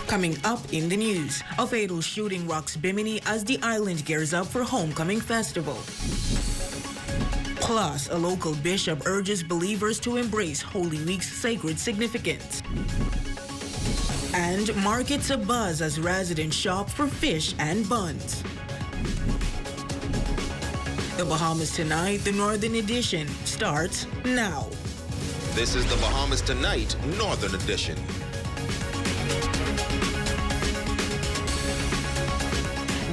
Coming up in the news, a fatal shooting rocks Bimini as the island gears up for Homecoming Festival. Plus, a local bishop urges believers to embrace Holy Week's sacred significance. And markets abuzz as residents shop for fish and buns. The Bahamas Tonight, the Northern Edition, starts now. This is the Bahamas Tonight, Northern Edition.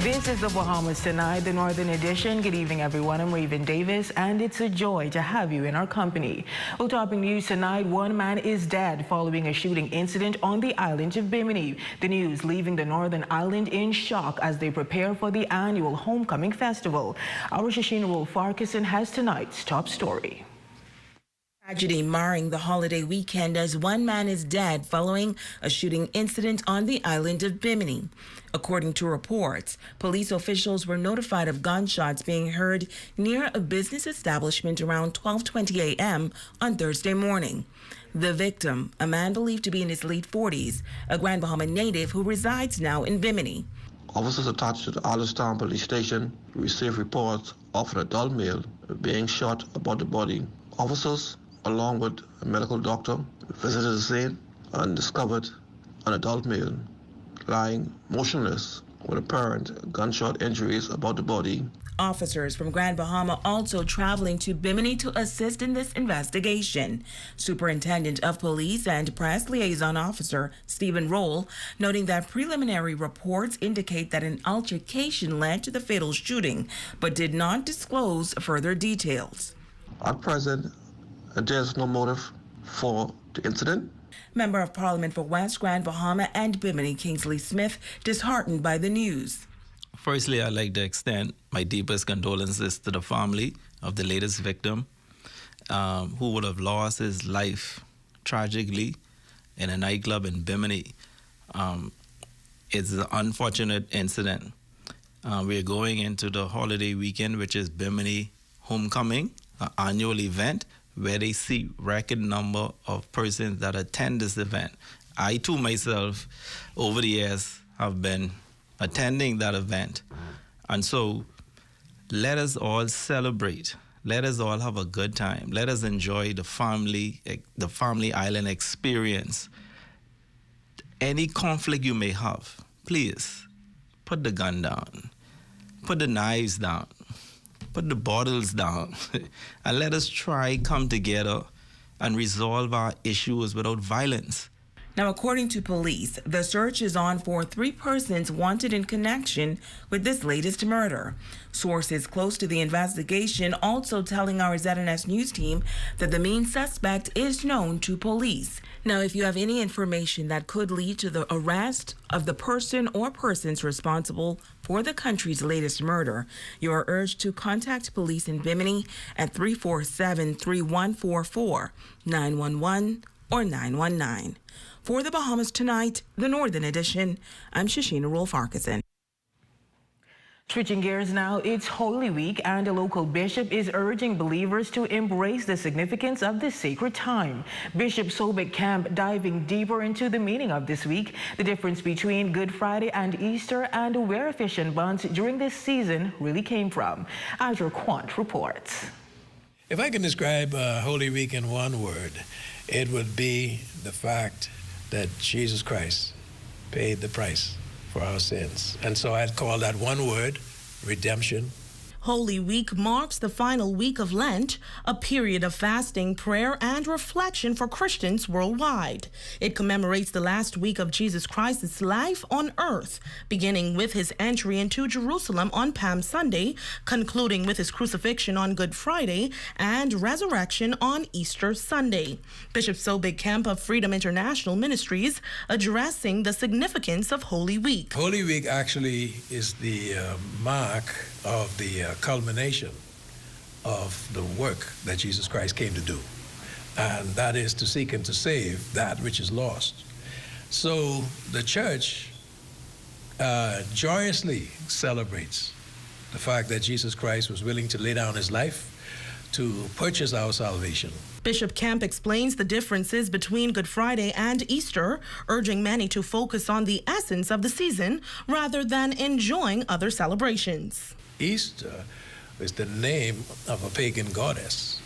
This is the Bahamas Tonight, the Northern Edition. Good evening, everyone. I'm Raven Davis, and it's a joy to have you in our company. Well, topping news tonight, one man is dead following a shooting incident on the island of Bimini. The news leaving the Northern Island in shock as they prepare for the annual Homecoming Festival. Our Shashina Farquharson has tonight's top story. Tragedy marring the holiday weekend as one man is dead following a shooting incident on the island of Bimini. According to reports, police officials were notified of gunshots being heard near a business establishment around 12:20 a.m. on Thursday morning. The victim, a man believed to be in his late 40s, a Grand Bahama native who resides now in Bimini. Officers attached to the Allenstown police station received reports of an adult male being shot above the body. Officers, along with a medical doctor, visited the scene and discovered an adult male lying motionless with apparent gunshot injuries about the body. Officers from Grand Bahama also traveling to Bimini to assist in this investigation. Superintendent of Police and Press Liaison Officer Stephen Roll noting that preliminary reports indicate that an altercation led to the fatal shooting, but did not disclose further details. At present, there's no motive for the incident. Member of Parliament for West Grand Bahama and Bimini, Kingsley Smith, disheartened by the news. Firstly, I'd like to extend my deepest condolences to the family of the latest victim, who would have lost his life tragically in a nightclub in Bimini. It's an unfortunate incident. We're going into the holiday weekend, which is Bimini Homecoming, an annual event where they see record number of persons that attend this event. I too myself, over the years, have been attending that event. And so let us all celebrate. Let us all have a good time. Let us enjoy the family island experience. Any conflict you may have, please put the gun down, put the knives down, put the bottles down, and let us try come together and resolve our issues without violence. Now, according to police, the search is on for 3 persons wanted in connection with this latest murder. Sources close to the investigation also telling our ZNS News team that the main suspect is known to police. Now, if you have any information that could lead to the arrest of the person or persons responsible for the country's latest murder, you are urged to contact police in Bimini at 347-3144, 911, or 919. For the Bahamas Tonight, the Northern Edition, I'm Shashina Farquharson. Switching gears now, it's Holy Week and a local bishop is urging believers to embrace the significance of this sacred time. Bishop Sobek Camp diving deeper into the meaning of this week, the difference between Good Friday and Easter, and where fish and buns during this season really came from. Azure Quant reports. If I can describe Holy Week in one word, it would be the fact that Jesus Christ paid the price for our sins. And so I'd call that one word, redemption. Holy Week marks the final week of Lent, a period of fasting, prayer, and reflection for Christians worldwide. It commemorates the last week of Jesus Christ's life on earth, beginning with his entry into Jerusalem on Palm Sunday, concluding with his crucifixion on Good Friday, and resurrection on Easter Sunday. Bishop Sobek Camp of Freedom International Ministries addressing the significance of Holy Week. Holy Week actually is the mark of the culmination of the work that Jesus Christ came to do, and that is to seek and to save that which is lost. So the church joyously celebrates the fact that Jesus Christ was willing to lay down his life to purchase our salvation. Bishop Kemp explains the differences between Good Friday and Easter, urging many to focus on the essence of the season rather than enjoying other celebrations. Easter is the name of a pagan goddess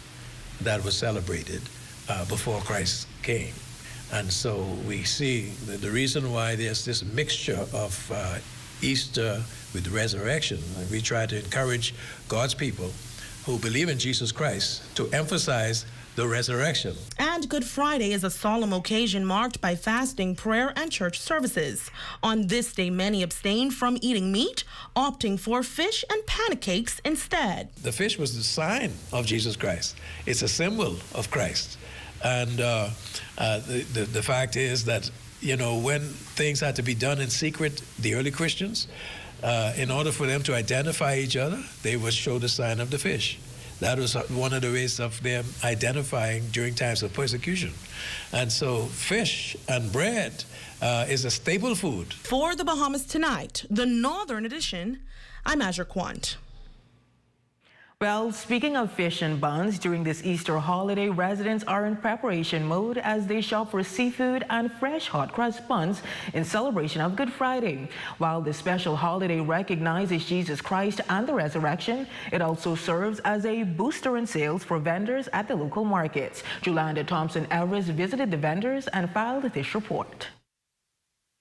that was celebrated before Christ came. And so we see that the reason why there's this mixture of Easter with resurrection, and we try to encourage God's people who believe in Jesus Christ to emphasize the resurrection. And Good Friday is a solemn occasion marked by fasting, prayer, and church services. On this day, many abstain from eating meat, opting for fish and pancakes instead. The fish was the sign of Jesus Christ. It's a symbol of Christ. And the fact is that, you know, when things had to be done in secret, the early Christians, in order for them to identify each other, they would show the sign of the fish. That was one of the ways of them identifying during times of persecution. And so fish and bread is a staple food. For the Bahamas Tonight, the Northern Edition, I'm Azure Quant. Well, speaking of fish and buns, during this Easter holiday, residents are in preparation mode as they shop for seafood and fresh hot crust buns in celebration of Good Friday. While this special holiday recognizes Jesus Christ and the resurrection, it also serves as a booster in sales for vendors at the local markets. Jolanda Thompson-Everest visited the vendors and filed this report.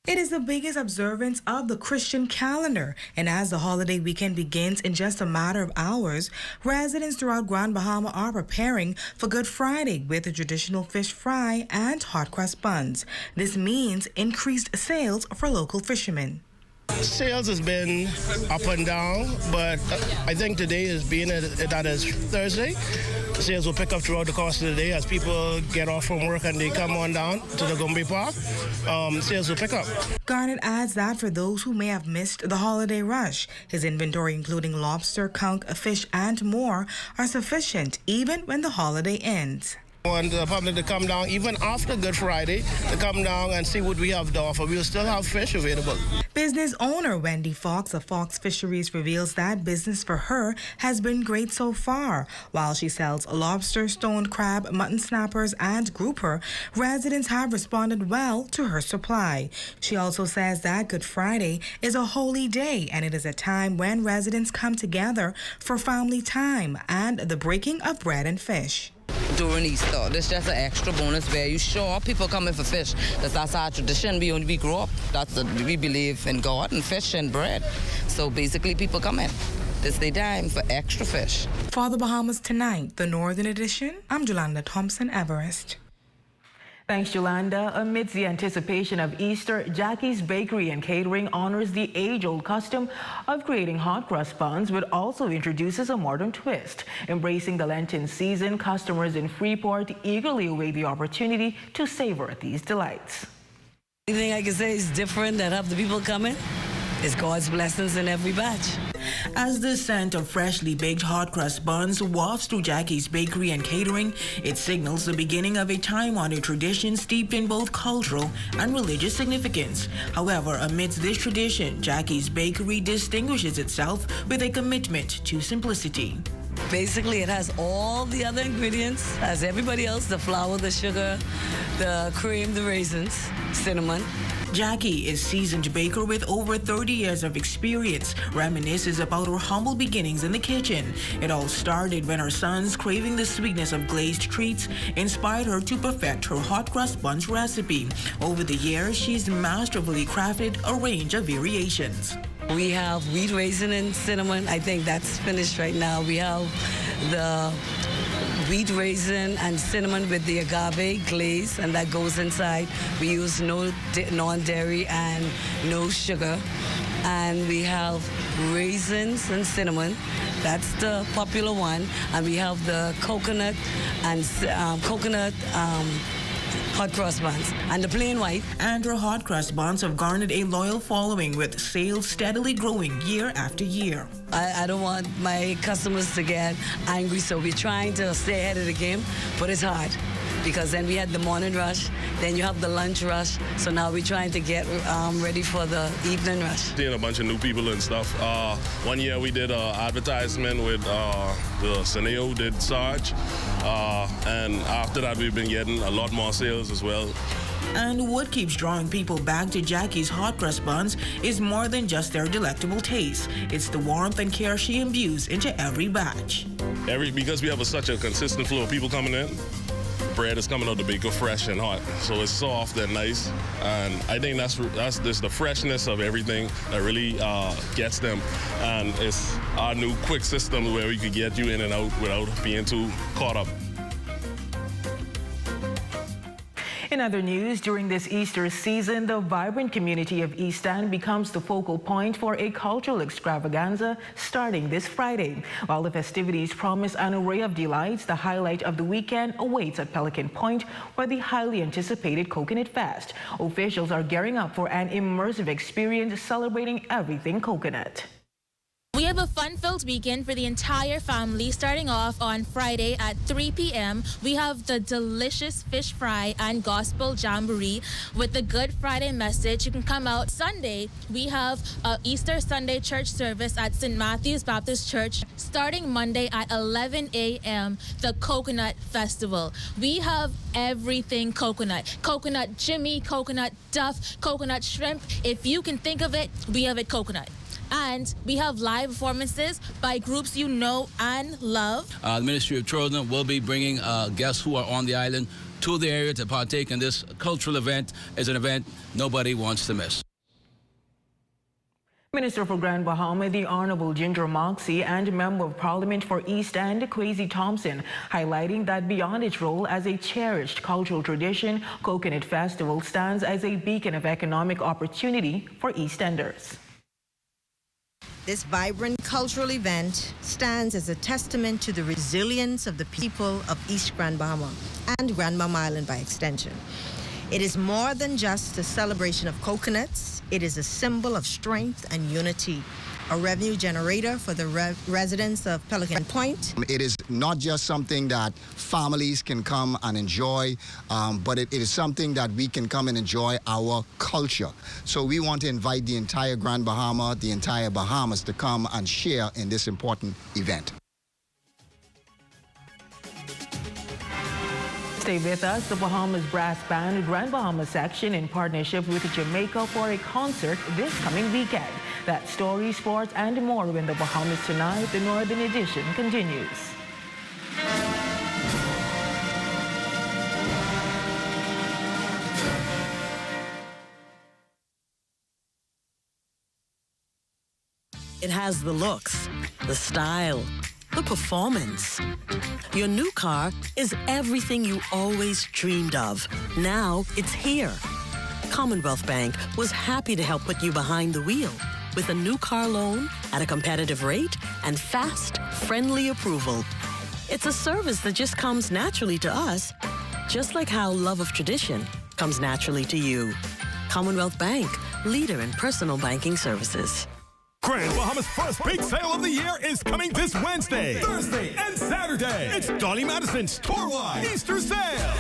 It is the biggest observance of the Christian calendar, and as the holiday weekend begins in just a matter of hours, residents throughout Grand Bahama are preparing for Good Friday with the traditional fish fry and hot crust buns. This means increased sales for local fishermen. Sales has been up and down, but I think today is being that is Thursday. Sales will pick up throughout the course of the day as people get off from work and they come on down to the Gombe Park. Sales will pick up. Garnet adds that for those who may have missed the holiday rush, his inventory including lobster, conch, fish, and more are sufficient even when the holiday ends. I want the public to come down, even after Good Friday, to come down and see what we have to offer. We'll still have fish available. Business owner Wendy Fox of Fox Fisheries reveals that business for her has been great so far. While she sells lobster, stoned crab, mutton snappers, and grouper, residents have responded well to her supply. She also says that Good Friday is a holy day, and it is a time when residents come together for family time and the breaking of bread and fish. During Easter, this is just an extra bonus where you sure people coming for fish. That's our tradition. We grew up. We believe in God and fish and bread. So basically people come in. This is their time for extra fish. For the Bahamas Tonight, the Northern Edition, I'm Jolanda Thompson-Everest. Thanks, Jolanda. Amidst the anticipation of Easter, Jackie's Bakery and Catering honors the age-old custom of creating hot crust buns, but also introduces a modern twist. Embracing the Lenten season, customers in Freeport eagerly await the opportunity to savor these delights. Anything I can say is different that have the people coming is God's blessings in every batch. As the scent of freshly baked hot crust buns wafts through Jackie's Bakery and Catering, it signals the beginning of a time-honored tradition steeped in both cultural and religious significance. However, amidst this tradition, Jackie's Bakery distinguishes itself with a commitment to simplicity. Basically, it has all the other ingredients as everybody else: the flour, the sugar, the cream, the raisins, cinnamon. Jackie is seasoned baker with over 30 years of experience, reminisces about her humble beginnings in the kitchen. It all started when her sons, craving the sweetness of glazed treats, inspired her to perfect her hot crust buns recipe. Over the years, she's masterfully crafted a range of variations. We have wheat raisin and cinnamon. I think that's finished right now. We have the wheat raisin and cinnamon with the agave glaze, and that goes inside. We use no non-dairy and no sugar. And we have raisins and cinnamon. That's the popular one. And we have the coconut and hot crust buns and the plain white. And her hot crust buns have garnered a loyal following, with sales steadily growing year after year. I don't want my customers to get angry, so we're trying to stay ahead of the game, but it's hard because then we had the morning rush, then you have the lunch rush. So now we're trying to get ready for the evening rush. Seeing a bunch of new people and stuff. One year we did an advertisement with the Seneo did Sarge. And after that, we've been getting a lot more sales as well. And what keeps drawing people back to Jackie's hot crust buns is more than just their delectable taste. It's the warmth and care she imbues into every batch. Because we have such a consistent flow of people coming in, bread is coming out the baker fresh and hot. So it's soft and nice. And I think that's just the freshness of everything that really gets them. And it's our new quick system where we can get you in and out without being too caught up. In other news, during this Easter season, the vibrant community of East End becomes the focal point for a cultural extravaganza starting this Friday. While the festivities promise an array of delights, the highlight of the weekend awaits at Pelican Point, where the highly anticipated Coconut Fest. Officials are gearing up for an immersive experience celebrating everything coconut. We have a fun-filled weekend for the entire family. Starting off on Friday at 3 p.m. we have the delicious fish fry and gospel jamboree with the Good Friday message. You can come out. Sunday, we have Easter Sunday church service at St. Matthew's Baptist Church. Starting Monday at 11 a.m., the Coconut Festival. We have everything coconut. Coconut Jimmy, coconut duff, coconut shrimp. If you can think of it, we have it coconut. And we have live performances by groups you know and love. The Ministry of Tourism will be bringing guests who are on the island to the area to partake in this cultural event. It's an event nobody wants to miss. Minister for Grand Bahama, the Honorable Ginger Moxie, and Member of Parliament for East End, Kwesi Thompson, highlighting that beyond its role as a cherished cultural tradition, Coconut Festival stands as a beacon of economic opportunity for East Enders. This vibrant cultural event stands as a testament to the resilience of the people of East Grand Bahama and Grand Bahama Island by extension. It is more than just a celebration of coconuts. It is a symbol of strength and unity, a revenue generator for the residents of Pelican Point. It is not just something that families can come and enjoy, but it is something that we can come and enjoy our culture. So we want to invite the entire Grand Bahama, the entire Bahamas to come and share in this important event. Stay with us. The Bahamas Brass Band Grand Bahama section in partnership with Jamaica for a concert this coming weekend. That story, sports, and more when the Bahamas Tonight, the Northern Edition, continues. It has the looks, the style, the performance. Your new car is everything you always dreamed of. Now it's here. Commonwealth Bank was happy to help put you behind the wheel with a new car loan at a competitive rate and fast, friendly approval. It's a service that just comes naturally to us, just like how love of tradition comes naturally to you. Commonwealth Bank, leader in personal banking services. Grand Bahama's first big sale of the year is coming this Wednesday, Thursday, and Saturday. It's Dolly Madison's Tour-wide Easter sale,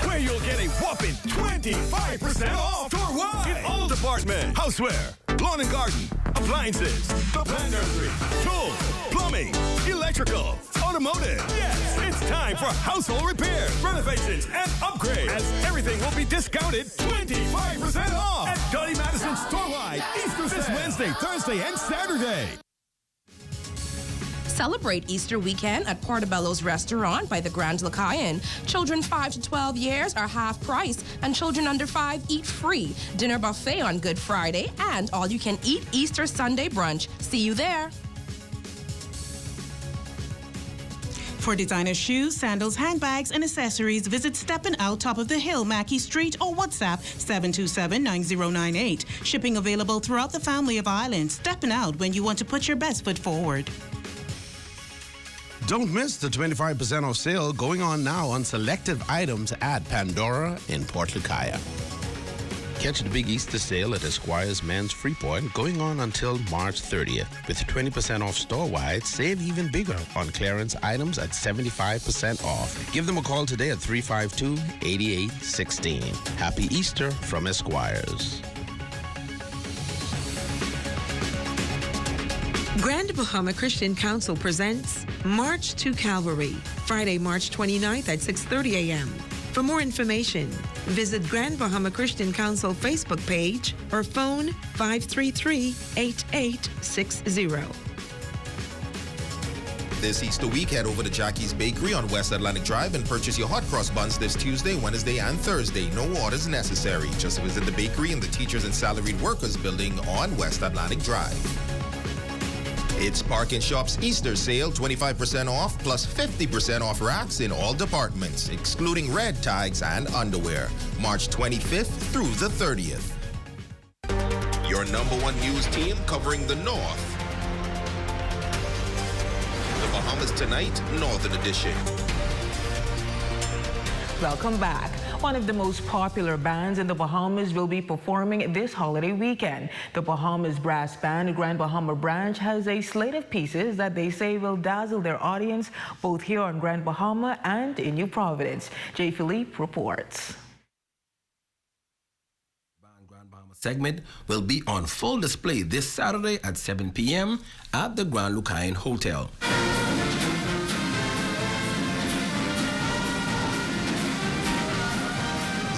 where you'll get a whopping 25% off tour-wide in all departments: houseware, lawn and garden, appliances, the plant nursery, tools, plumbing, electrical, automotive. Yes, it's time for household repairs, renovations, and upgrades, as everything will be discounted 25% off at Dolly Madison's Tour-wide Easter sale this Wednesday, Thursday, and Saturday. Celebrate Easter weekend at Portobello's Restaurant by the Grand Lacayan. Children 5 to 12 years are half price, and children under 5 eat free. Dinner buffet on Good Friday, and all-you-can-eat Easter Sunday brunch. See you there. For designer shoes, sandals, handbags, and accessories, visit Steppin' Out, top of the hill, Mackey Street, or WhatsApp 727-9098. Shipping available throughout the family of islands. Steppin' Out when you want to put your best foot forward. Don't miss the 25% off sale going on now on selective items at Pandora in Port Lucaya. Catch the big Easter sale at Esquire's Men's Freeport going on until March 30th. With 20% off store-wide, save even bigger on clearance items at 75% off. Give them a call today at 352-8816. Happy Easter from Esquire's. Grand Bahama Christian Council presents March to Calvary, Friday, March 29th at 6:30 a.m. For more information, visit Grand Bahama Christian Council Facebook page or phone 533-8860. This Easter week, head over to Jackie's Bakery on West Atlantic Drive and purchase your hot cross buns this Tuesday, Wednesday, and Thursday. No orders necessary. Just visit the bakery in the Teachers and Salaried Workers building on West Atlantic Drive. It's Park & Shop's Easter sale, 25% off plus 50% off racks in all departments, excluding red tags and underwear. March 25th through the 30th. Your #1 news team covering the North. The Bahamas Tonight, Northern Edition. Welcome back. One of the most popular bands in the Bahamas will be performing this holiday weekend. The Bahamas Brass Band, Grand Bahama Branch, has a slate of pieces that they say will dazzle their audience both here on Grand Bahama and in New Providence. Jay Philippe reports. Grand Bahama segment will be on full display this Saturday at 7 p.m. at the Grand Lucayan Hotel.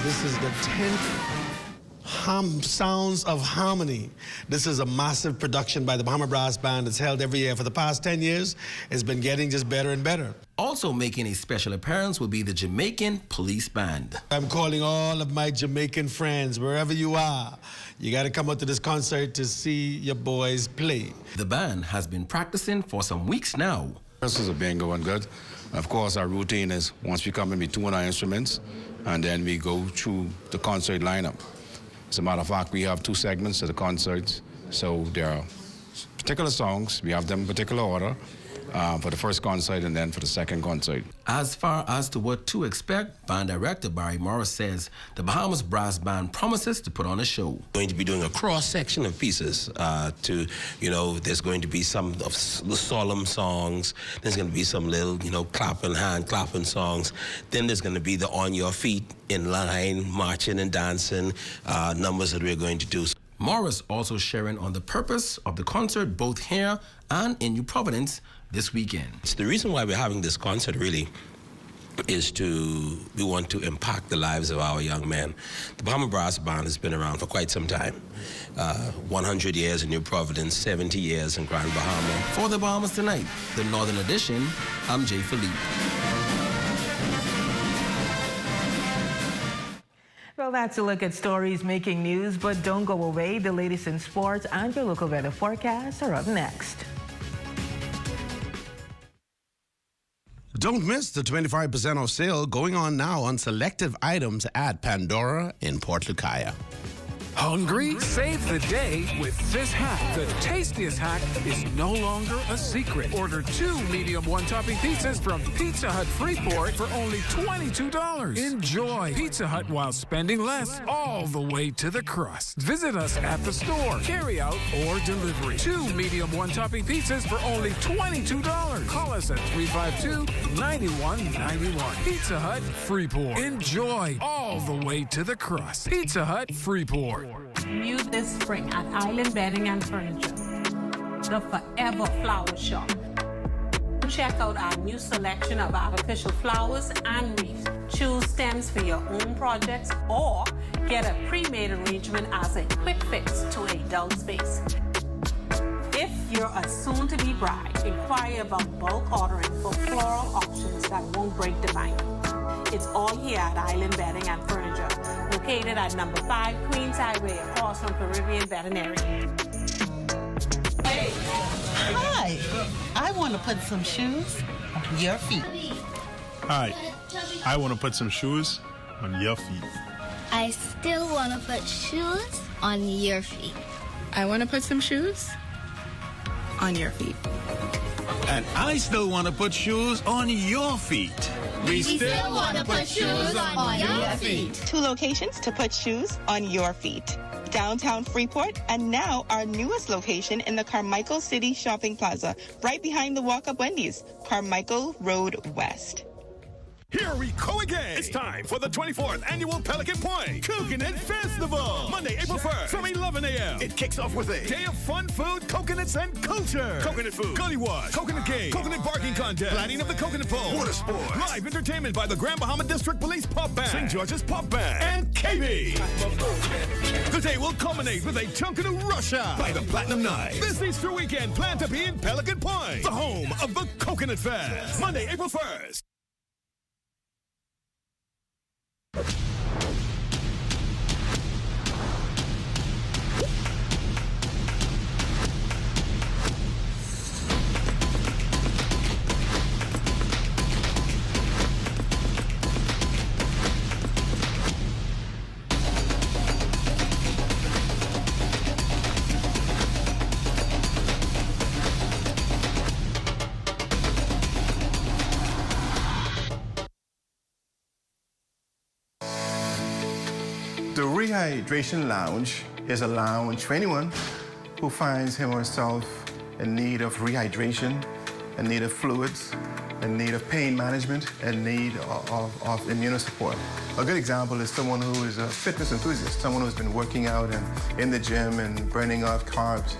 This is the 10th Sounds of Harmony. This is a massive production by the Bahama Brass Band. It's held every year for the past 10 years. It's been getting just better and better. Also making a special appearance will be the Jamaican Police Band. I'm calling all of my Jamaican friends, wherever you are. You got to come out to this concert to see your boys play. The band has been practicing for some weeks now. This has been going good. Of course, our routine is once we come in, we tune our instruments, and then we go through the concert lineup. As a matter of fact, we have 2 segments of the concerts, so there are particular songs. We have them in particular order for the first concert and then for the second concert. As far as to what to expect, band director Barry Morris says the Bahamas Brass Band promises to put on a show. Going to be doing a cross-section of pieces there's going to be some of the solemn songs, there's going to be some little, hand clapping songs, then there's going to be the on your feet, in line, marching and dancing numbers that we're going to do. Morris also sharing on the purpose of the concert both here and in New Providence this weekend. It's the reason why we're having this concert really is we want to impact the lives of our young men. The Bahama Brass Band has been around for quite some time. 100 years in New Providence, 70 years in Grand Bahama. For the Bahamas Tonight, the Northern Edition, I'm Jay Philippe. Well, that's a look at stories making news, but don't go away. The latest in sports and your local weather forecasts are up next. Don't miss the 25% off sale going on now on selective items at Pandora in Port Lucaya. Hungry? Save the day with this hack. The tastiest hack is no longer a secret. Order 2 medium one-topping pizzas from Pizza Hut Freeport for only $22. Enjoy Pizza Hut while spending less all the way to the crust. Visit us at the store, carry out or delivery. 2 medium one-topping pizzas for only $22. Call us at 352-9191. Pizza Hut Freeport. Enjoy all the way to the crust. Pizza Hut Freeport. New this spring at Island Bedding and Furniture, the Forever Flower Shop. Check out our new selection of artificial flowers and wreaths. Choose stems for your own projects or get a pre-made arrangement as a quick fix to a dull space. If you're a soon-to-be bride, inquire about bulk ordering for floral options that won't break the bank. It's all here at Island Bedding and Furniture, located at number 5 Queens Highway, across from Caribbean Veterinary. Hi, I want to put some shoes on your feet. Hi, I want to put some shoes on your feet. I still want to put shoes on your feet. I want to put some shoes on your feet. And I still want to put shoes on your feet. We still want to put shoes on your feet. 2 locations to put shoes on your feet. Downtown Freeport, and now our newest location in the Carmichael City Shopping Plaza, right behind the Walk-Up Wendy's, Carmichael Road West. Here we go again. It's time for the 24th Annual Pelican Point Coconut Festival. Monday, April 1st from 11 a.m. It kicks off with a day of fun food, coconuts, and culture. Coconut food, gully wash, coconut game, coconut barking contest, lighting of the coconut pole, water sports, live entertainment by the Grand Bahama District Police Pop Band, St. George's Pop Band, and KB. The day will culminate with a Junkanoo Rush Hour by the Platinum Night. This Easter weekend, plan to be in Pelican Point, the home of the Coconut Fest. Monday, April 1st. The Rehydration Lounge is a lounge for anyone who finds him or herself in need of rehydration, in need of fluids, in need of pain management, in need of immunosupport. A good example is someone who is a fitness enthusiast, someone who's been working out and in the gym and burning off carbs.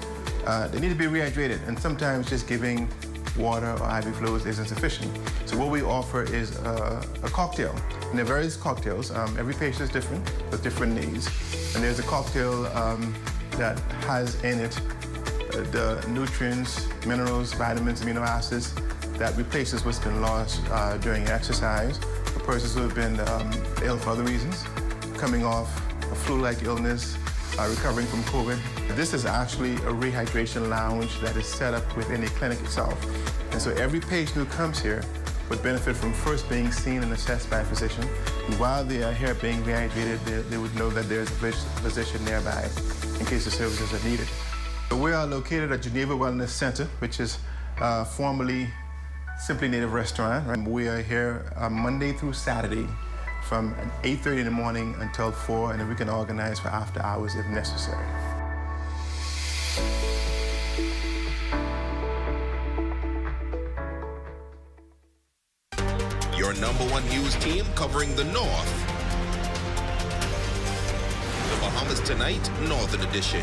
They need to be rehydrated, and sometimes just giving water or IV fluids isn't sufficient. So what we offer is a cocktail. And there are various cocktails. Every patient is different with different needs. And there's a cocktail that has in it the nutrients, minerals, vitamins, amino acids that replaces what's been lost during exercise for persons who have been ill for other reasons, coming off a flu-like illness, recovering from COVID. This is actually a rehydration lounge that is set up within the clinic itself. And so every patient who comes here would benefit from first being seen and assessed by a physician. And while they are here being rehydrated, they would know that there's a physician nearby in case the services are needed. We are located at Geneva Wellness Center, which is formerly Simply Native Restaurant. Right? We are here Monday through Saturday from 8:30 in the morning until 4, and then we can organize for after hours if necessary. Your #1 news team covering the North. The Bahamas Tonight, Northern Edition.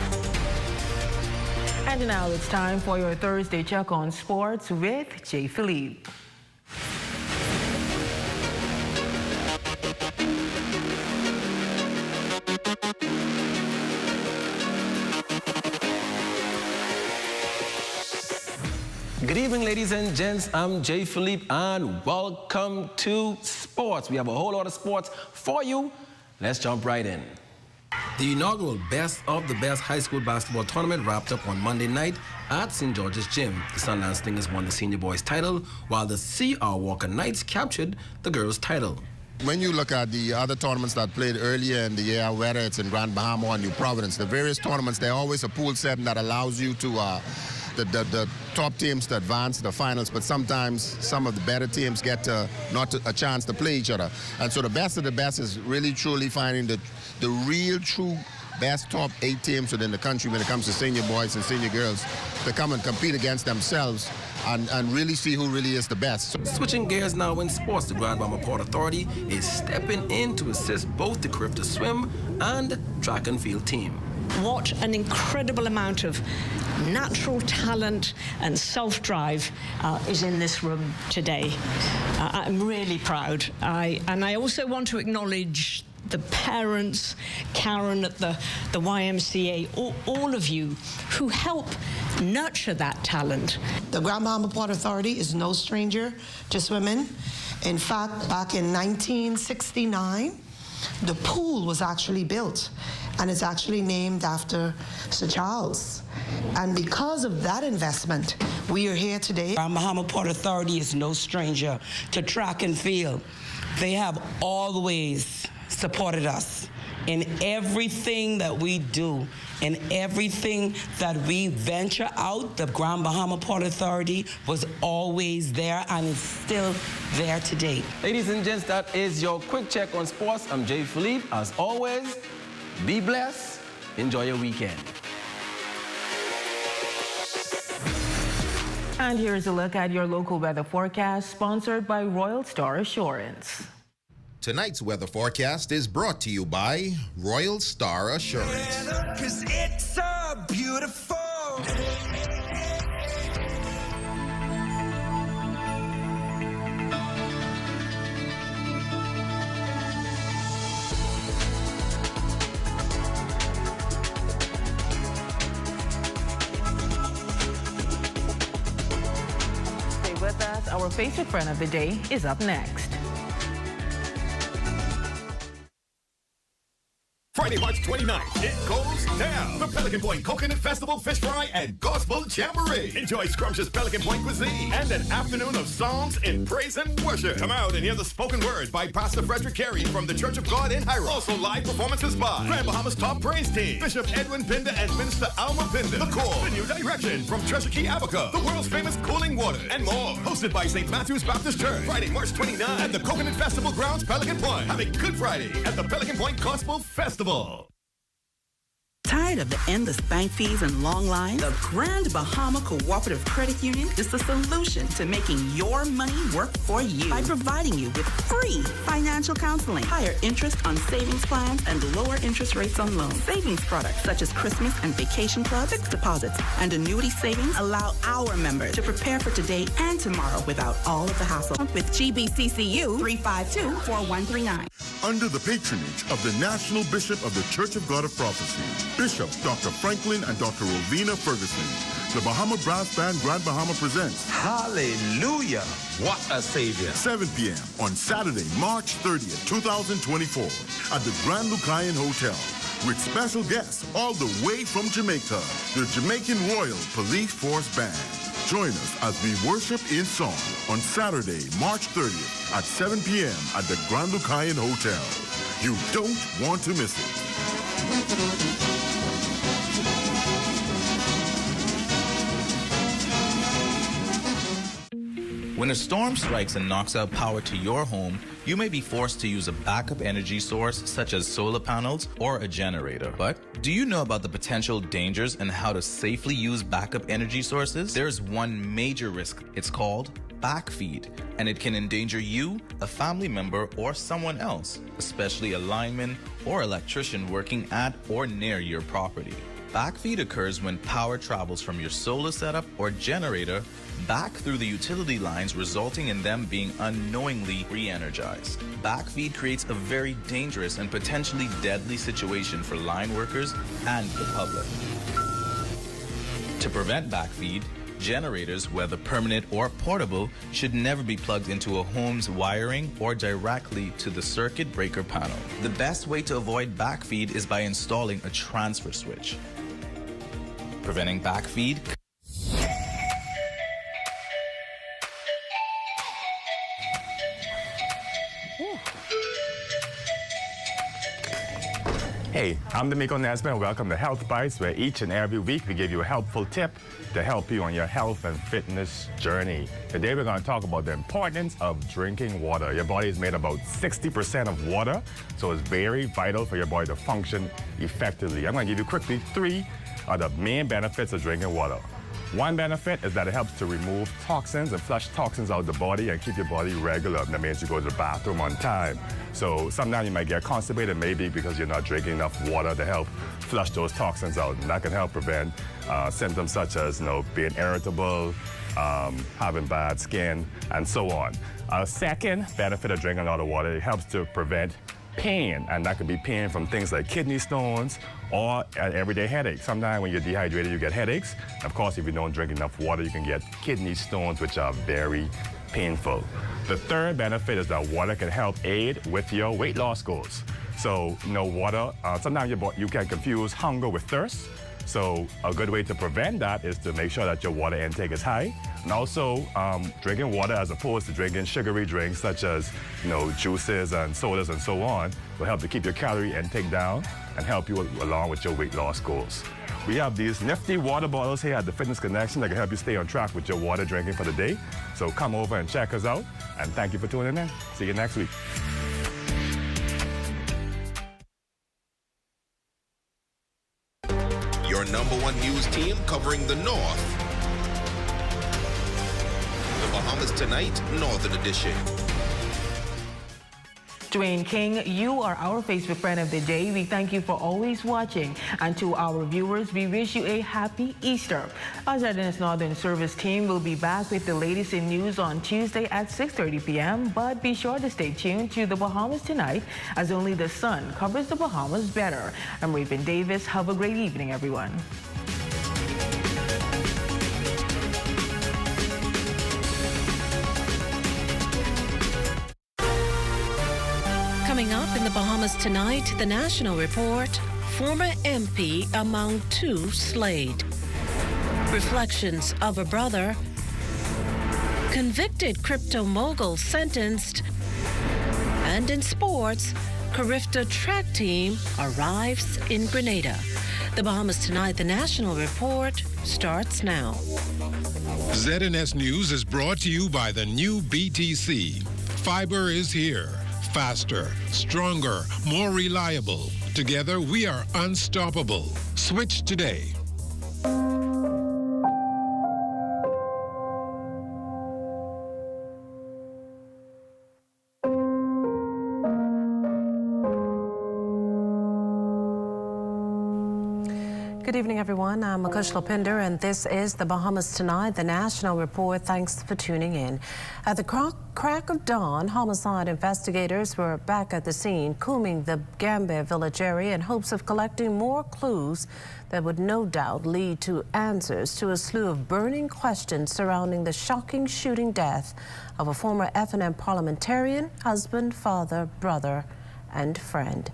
And now it's time for your Thursday check on sports with Jay Philippe. Good evening, ladies and gents. I'm Jay Philippe, and welcome to sports. We have a whole lot of sports for you. Let's jump right in. The inaugural Best of the Best high school basketball tournament wrapped up on Monday night at St. George's Gym. The Sunland Stingers won the senior boys title, while the C.R. Walker Knights captured the girls title. When you look at the other tournaments that played earlier in the year, whether it's in Grand Bahama or New Providence, the various tournaments, they're always a pool setting that allows you to the top teams to advance to the finals, but sometimes some of the better teams get not a chance to play each other. And so the best of the best is really truly finding the real true best top 8 teams within the country when it comes to senior boys and senior girls to come and compete against themselves and really see who really is the best. Switching gears now in sports, the Grand Bahama Port Authority is stepping in to assist both the Carifta Swim and track and field team. What an incredible amount of natural talent and self-drive is in this room today. I'm really proud. And I also want to acknowledge the parents, Karen at the YMCA, all of you who help nurture that talent. The Grand Bahama Port Authority is no stranger to swimming. In fact, back in 1969, the pool was actually built, and it's actually named after Sir Charles. And because of that investment, we are here today. Our Bahama Port Authority is no stranger to track and field. They have always supported us in everything that we do, in everything that we venture out. The Grand Bahama Port Authority was always there and is still there today. Ladies and gents, that is your quick check on sports. I'm Jay Philippe. As always, be blessed. Enjoy your weekend. And here's a look at your local weather forecast, sponsored by Royal Star Assurance. Tonight's weather forecast is brought to you by Royal Star Assurance. 'Cause it's so beautiful. Stay with us. Our Facebook friend of the day is up next. Friday, March 29th, it goes down. The Pelican Point Coconut Festival Fish Fry and Gospel Jamboree. Enjoy scrumptious Pelican Point cuisine and an afternoon of songs in praise and worship. Come out and hear the spoken word by Pastor Frederick Carey from the Church of God in Hiram. Also live performances by Grand Bahamas Top Praise Team, Bishop Edwin Pinder and Minister Alma Pinder. The Core, The New Direction from Treasure Key, Abaca, the world's famous cooling water, and more. Hosted by St. Matthew's Baptist Church. Friday, March 29th at the Coconut Festival grounds, Pelican Point. Have a good Friday at the Pelican Point Gospel Festival. Tired of the endless bank fees and long lines? The Grand Bahama Cooperative Credit Union is the solution to making your money work for you by providing you with free financial counseling, higher interest on savings plans, and lower interest rates on loans. Savings products such as Christmas and vacation clubs, fixed deposits, and annuity savings allow our members to prepare for today and tomorrow without all of the hassle. With GBCCU 352-4139. Under the patronage of the National Bishop of the Church of God of Prophecy, Bishop Dr. Franklin and Dr. Rovina Ferguson, the Bahama Brass Band Grand Bahama presents Hallelujah! What a Savior! 7 p.m. on Saturday, March 30th, 2024 at the Grand Lucayan Hotel with special guests all the way from Jamaica, the Jamaican Royal Police Force Band. Join us as we worship in song on Saturday, March 30th at 7 p.m. at the Grand Lucayan Hotel. You don't want to miss it. When a storm strikes and knocks out power to your home, you may be forced to use a backup energy source such as solar panels or a generator. But do you know about the potential dangers and how to safely use backup energy sources? There's one major risk. It's called backfeed, and it can endanger you, a family member, or someone else, especially a lineman or electrician working at or near your property. Backfeed occurs when power travels from your solar setup or generator back through the utility lines, resulting in them being unknowingly re-energized. Backfeed creates a very dangerous and potentially deadly situation for line workers and the public. To prevent backfeed, generators, whether permanent or portable, should never be plugged into a home's wiring or directly to the circuit breaker panel. The best way to avoid backfeed is by installing a transfer switch. Preventing backfeed. Hey, I'm D'Amico Nesbitt, and welcome to Health Bites, where each and every week we give you a helpful tip to help you on your health and fitness journey. Today we're going to talk about the importance of drinking water. Your body is made about 60% of water, so it's very vital for your body to function effectively. I'm going to give you quickly 3 of the main benefits of drinking water. One benefit is that it helps to remove toxins and flush toxins out of the body and keep your body regular. That means you go to the bathroom on time. So sometimes you might get constipated, maybe because you're not drinking enough water to help flush those toxins out. And that can help prevent symptoms such as being irritable, having bad skin, and so on. A second benefit of drinking a lot of water, it helps to prevent pain, and that could be pain from things like kidney stones or everyday headaches. Sometimes when you're dehydrated, you get headaches. Of course, if you don't drink enough water, you can get kidney stones, which are very painful. The third benefit is that water can help aid with your weight loss goals. So, water, sometimes you can confuse hunger with thirst. So a good way to prevent that is to make sure that your water intake is high. And also drinking water as opposed to drinking sugary drinks such as juices and sodas and so on will help to keep your calorie intake down and help you along with your weight loss goals. We have these nifty water bottles here at the Fitness Connection that can help you stay on track with your water drinking for the day. So come over and check us out. And thank you for tuning in. See you next week. Your #1 news team covering the North. The Bahamas Tonight, Northern Edition. Dwayne King, you are our Facebook friend of the day. We thank you for always watching. And to our viewers, we wish you a happy Easter. Our ZNS Northern Service team will be back with the latest in news on Tuesday at 6:30 p.m. But be sure to stay tuned to the Bahamas Tonight, as only the sun covers the Bahamas better. I'm Raven Davis. Have a great evening, everyone. Coming up in the Bahamas Tonight, the National Report, former MP among 2 slayed. Reflections of a brother. Convicted crypto mogul sentenced. And in sports, Carifta track team arrives in Grenada. The Bahamas Tonight, the National Report, starts now. ZNS News is brought to you by the new BTC. Fiber is here. Faster, stronger, more reliable. Together, we are unstoppable. Switch today. Good evening, everyone. I'm Akush Lopinder, and this is the Bahamas Tonight, the National Report. Thanks for tuning in. At the crack of dawn, homicide investigators were back at the scene, combing the Gambia village area in hopes of collecting more clues that would no doubt lead to answers to a slew of burning questions surrounding the shocking shooting death of a former FNM parliamentarian, husband, father, brother, and friend.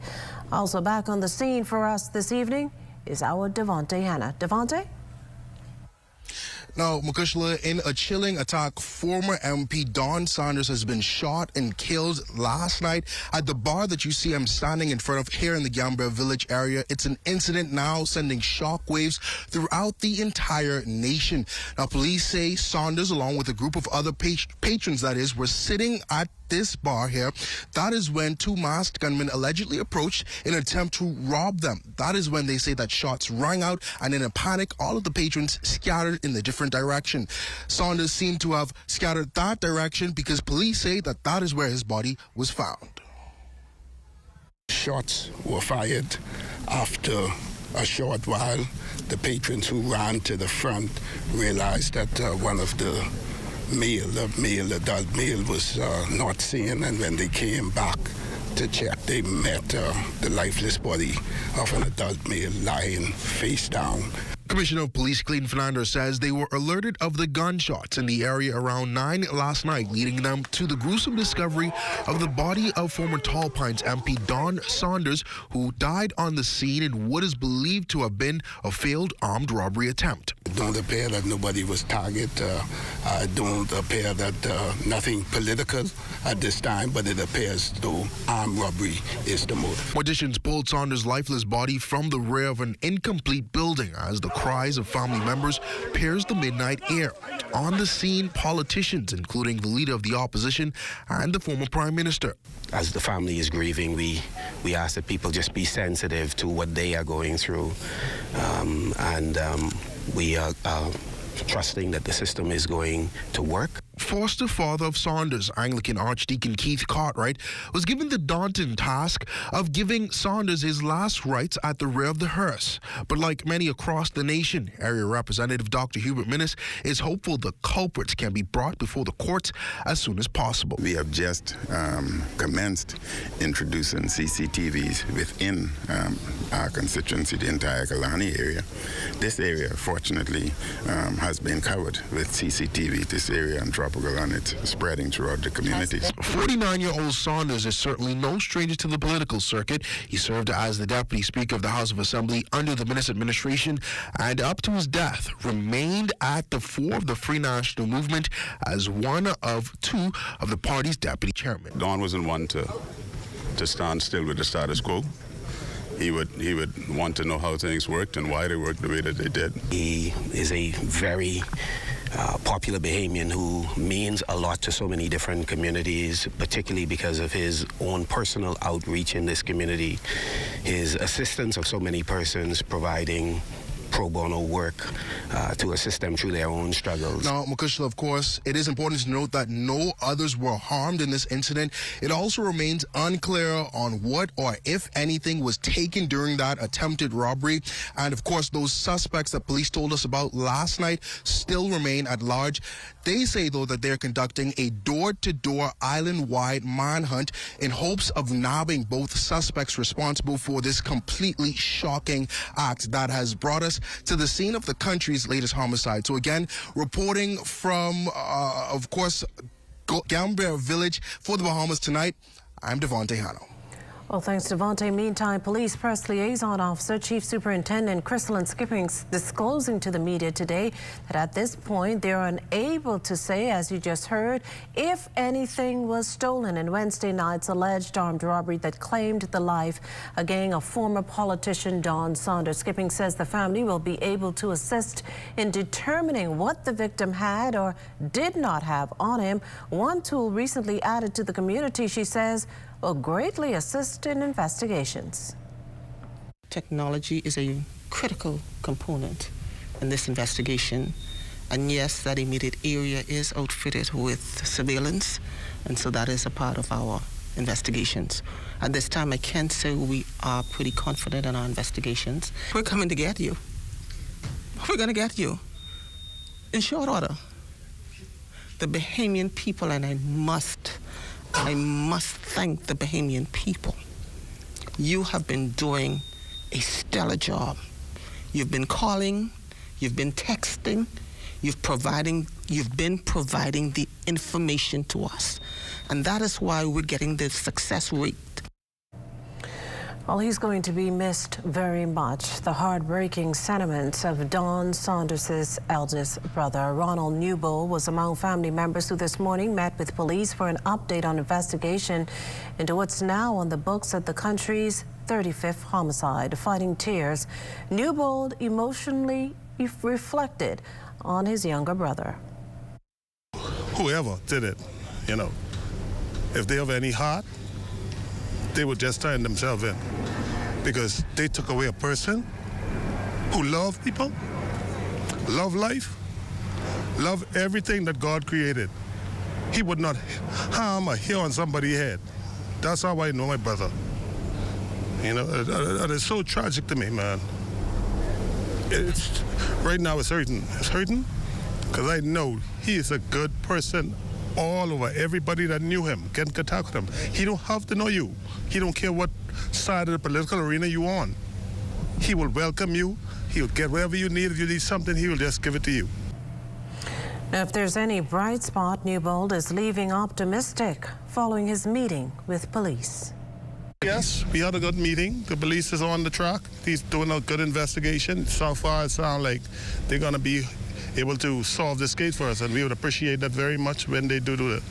Also back on the scene for us this evening is our Devontae Hanna. Devontae? Now, Makushla, in a chilling attack, former MP Don Saunders has been shot and killed last night at the bar that you see I'm standing in front of here in the Gambia village area. It's an incident now sending shockwaves throughout the entire nation. Now, police say Saunders, along with a group of other patrons, that is, were sitting at this bar here. That is when 2 masked gunmen allegedly approached in an attempt to rob them. That is when they say that shots rang out, and in a panic, all of the patrons scattered in the different direction. Saunders seemed to have scattered that direction because police say that that is where his body was found. Shots were fired. After a short while, the patrons who ran to the front realized that one of the adult male was not seen, and when they came back to check, they met the lifeless body of an adult male lying face down. Commissioner of Police Clayton Fernandez says they were alerted of the gunshots in the area around 9 last night, leading them to the gruesome discovery of the body of former Tall Pines MP Don Saunders, who died on the scene in what is believed to have been a failed armed robbery attempt. It don't appear that nobody was targeted. It don't appear that nothing political at this time, but it appears though armed robbery is the motive. Morticians pulled Saunders' lifeless body from the rear of an incomplete building as the cries of family members pierced the midnight air. On the scene, politicians, including the leader of the opposition and the former prime minister. As the family is grieving, we ask that people just be sensitive to what they are going through, and we are trusting that the system is going to work. Foster father of Saunders, Anglican Archdeacon Keith Cartwright, was given the daunting task of giving Saunders his last rites at the rear of the hearse. But like many across the nation, Area Representative Dr. Hubert Minnis is hopeful the culprits can be brought before the courts as soon as possible. We have just commenced introducing CCTVs within our constituency, the entire Kalani area. This area, fortunately, has been covered with CCTV. This area on Tropical struggle, and it's spreading throughout the community. 49-year-old Saunders is certainly no stranger to the political circuit. He served as the Deputy Speaker of the House of Assembly under the Minnis administration, and up to his death remained at the fore of the Free National Movement as one of two of the party's deputy chairmen. Don wasn't one to stand still with the status quo. He would want to know how things worked and why they worked the way that they did. He is a very popular Bahamian who means a lot to so many different communities, particularly because of his own personal outreach in this community, his assistance of so many persons, providing pro bono work to assist them through their own struggles. Now, Makushla, of course, it is important to note that no others were harmed in this incident. It also remains unclear on what or if anything was taken during that attempted robbery. And of course, those suspects that police told us about last night still remain at large. They say, though, that they're conducting a door-to-door island-wide manhunt in hopes of nabbing both suspects responsible for this completely shocking act that has brought us to the scene of the country's latest homicide. So again, reporting from, of course, Gambler Village for the Bahamas Tonight, I'm Devontae Hanno. Well, thanks, Devontae. Meantime, Police Press Liaison Officer Chief Superintendent Crystalyn Skippings disclosing to the media today that at this point they're unable to say, as you just heard, if anything was stolen in Wednesday night's alleged armed robbery that claimed the life of former politician Don Saunders. Skippings says the family will be able to assist in determining what the victim had or did not have on him. One tool recently added to the community, she says, will greatly assist in investigations. Technology is a critical component in this investigation. And yes, that immediate area is outfitted with surveillance, and so that is a part of our investigations. At this time, I can say we are pretty confident in our investigations. We're coming to get you. We're going to get you in short order. The Bahamian people, and I must thank the Bahamian people. You have been doing a stellar job. You've been calling, you've been texting, you've been providing the information to us. And that is why we're getting the success rate. Well, he's going to be missed very much. The heartbreaking sentiments of Don Saunders' eldest brother, Ronald Newbold, was among family members who this morning met with police for an update on investigation into what's now on the books at the country's 35th homicide. Fighting tears, Newbold emotionally reflected on his younger brother. Whoever did it, if they have any heart, they would just turn themselves in, because they took away a person who loved people, loved life, loved everything that God created. He would not harm or hit on somebody's head. That's how I know my brother. And it's so tragic to me, man. Right now it's hurting. It's hurting because I know he is a good person all over. Everybody that knew him can talk to him. He don't have to know you. He don't care what side of the political arena you on. He will welcome you. He'll get whatever you need. If you need something, he will just give it to you. Now, if there's any bright spot, Newbold is leaving optimistic following his meeting with police. Yes, we had a good meeting. The police is on the track. He's doing a good investigation. So far, it sounds like they're going to be able to solve this case for us, and we would appreciate that very much when they do it.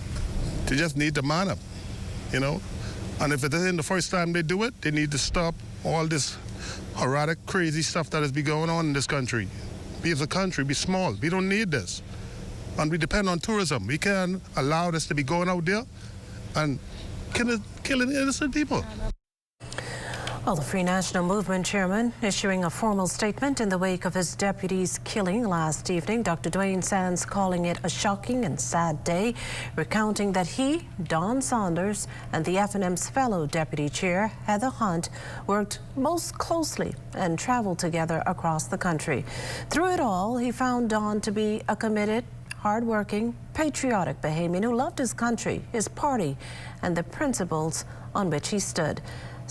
They just need to man up, And if it isn't the first time they do it, they need to stop all this erratic, crazy stuff that has been going on in this country. We as a country, be small. We don't need this. And we depend on tourism. We can't allow this to be going out there and killing innocent people. Well, the Free National Movement chairman issuing a formal statement in the wake of his deputy's killing last evening. Dr. Dwayne Sands calling it a shocking and sad day, recounting that he, Don Saunders, and the FNM's fellow deputy chair, Heather Hunt, worked most closely and traveled together across the country. Through it all, he found Don to be a committed, hardworking, patriotic Bahamian who loved his country, his party, and the principles on which he stood.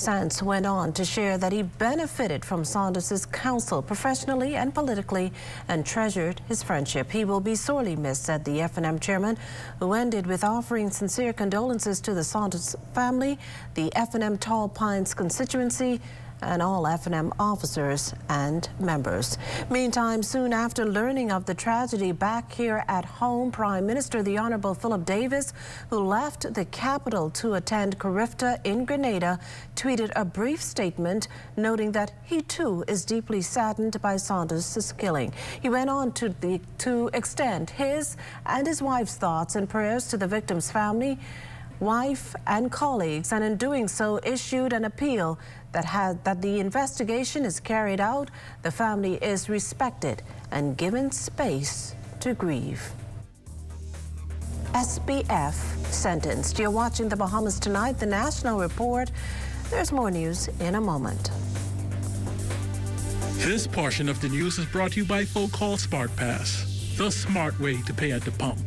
Sands went on to share that he benefited from Saunders' counsel professionally and politically and treasured his friendship. He will be sorely missed, said the F&M chairman, who ended with offering sincere condolences to the Saunders family, the F&M Tall Pines constituency, and all F&M officers and members. Meantime, soon after learning of the tragedy back here at home, Prime Minister the Honorable Philip Davis, who left the capital to attend Carifta in Grenada, tweeted a brief statement noting that he too is deeply saddened by Saunders' killing. He went on to extend his and his wife's thoughts and prayers to the victim's family, wife and colleagues, and in doing so issued an appeal that the investigation is carried out, the family is respected and given space to grieve. SBF sentenced. You're watching the Bahamas Tonight, the National Report. There's more news in a moment. This portion of the news is brought to you by Full Call Smart Pass, the smart way to pay at the pump.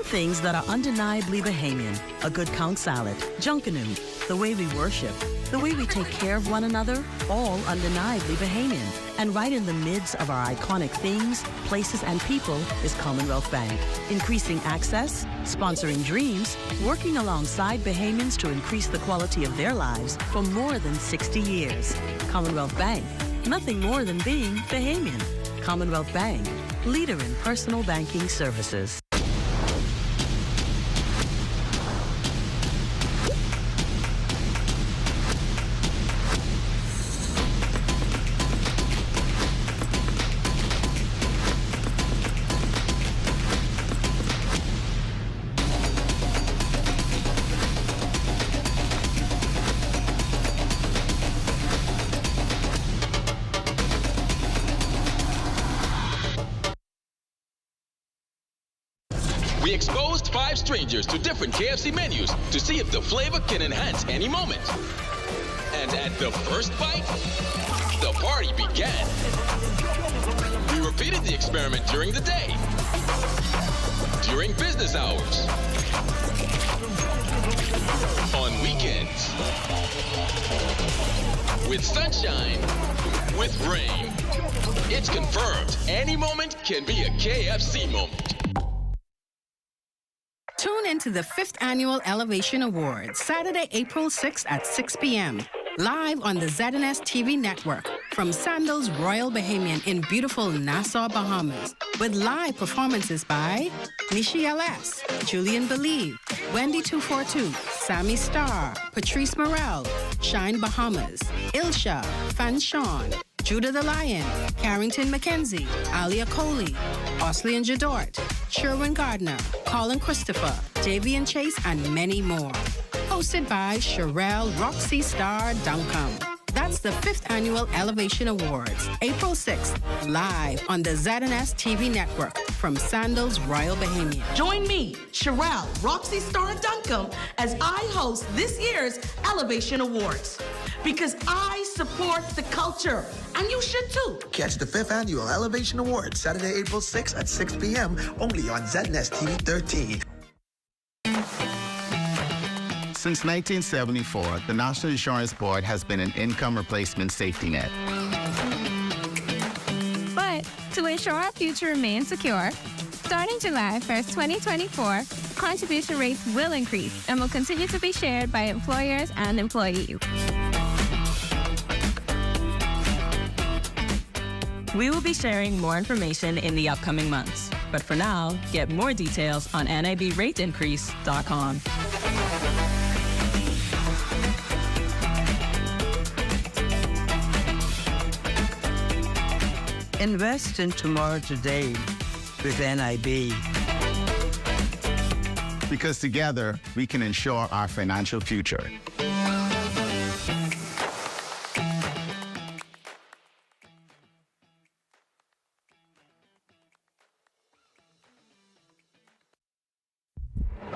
Things that are undeniably Bahamian: a good count salad, junkanoo, the way we worship, the way we take care of one another, all undeniably Bahamian. And right in the midst of our iconic things, places, and people is Commonwealth Bank. Increasing access, sponsoring dreams, working alongside Bahamians to increase the quality of their lives for more than 60 years. Commonwealth Bank, nothing more than being Bahamian. Commonwealth Bank, leader in personal banking services. We exposed 5 strangers to different KFC menus to see if the flavor can enhance any moment. And at the first bite, the party began. We repeated the experiment during the day, during business hours, on weekends, with sunshine, with rain. It's confirmed any moment can be a KFC moment. Tune into the 5th Annual Elevation Awards, Saturday, April 6th at 6 p.m. Live on the ZNS TV network from Sandals Royal Bahamian in beautiful Nassau, Bahamas, with live performances by Nishi LS, Julian Believe, Wendy 242, Sammy Starr, Patrice Morel, Shine Bahamas, Ilsha, Fan Sean, Judah the Lion, Carrington McKenzie, Alia Coley, Osley and Jadort, Sherwin Gardner, Colin Christopher, Davian Chase, and many more. Hosted by Sherelle Roxy Star Duncombe. That's the 5th Annual Elevation Awards, April 6th, live on the ZNS TV network from Sandals Royal Bahamian. Join me, Sherelle Roxy Star Duncombe, as I host this year's Elevation Awards. Because I support the culture, and you should too. Catch the 5th Annual Elevation Awards, Saturday, April 6th at 6 p.m., only on ZNS TV 13. Since 1974, the National Insurance Board has been an income replacement safety net. But to ensure our future remains secure, starting July 1st, 2024, contribution rates will increase and will continue to be shared by employers and employees. We will be sharing more information in the upcoming months. But for now, get more details on nibrateincrease.com. Invest in tomorrow today with NIB. Because together, we can ensure our financial future.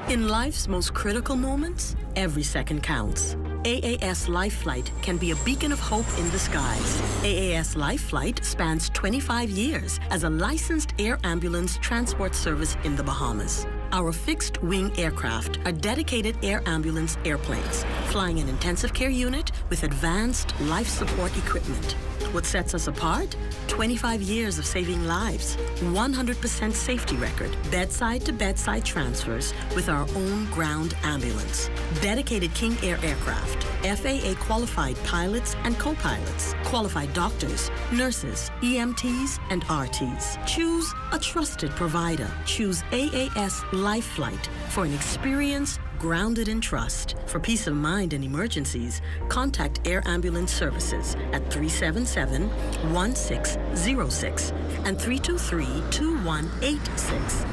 In life's most critical moments, every second counts. AAS Life Flight can be a beacon of hope in disguise. AAS Life Flight spans 25 years as a licensed air ambulance transport service in the Bahamas. Our fixed-wing aircraft are dedicated air ambulance airplanes, flying an intensive care unit with advanced life support equipment. What sets us apart? 25 years of saving lives, 100% safety record, bedside-to-bedside transfers with our own ground ambulance, dedicated King Air aircraft, FAA-qualified pilots and co-pilots, qualified doctors, nurses, EMTs, and RTs. Choose a trusted provider. Choose AAS Life Flight for an experience grounded in trust. For peace of mind in emergencies, contact Air Ambulance Services at 377-1606 and 323-2186.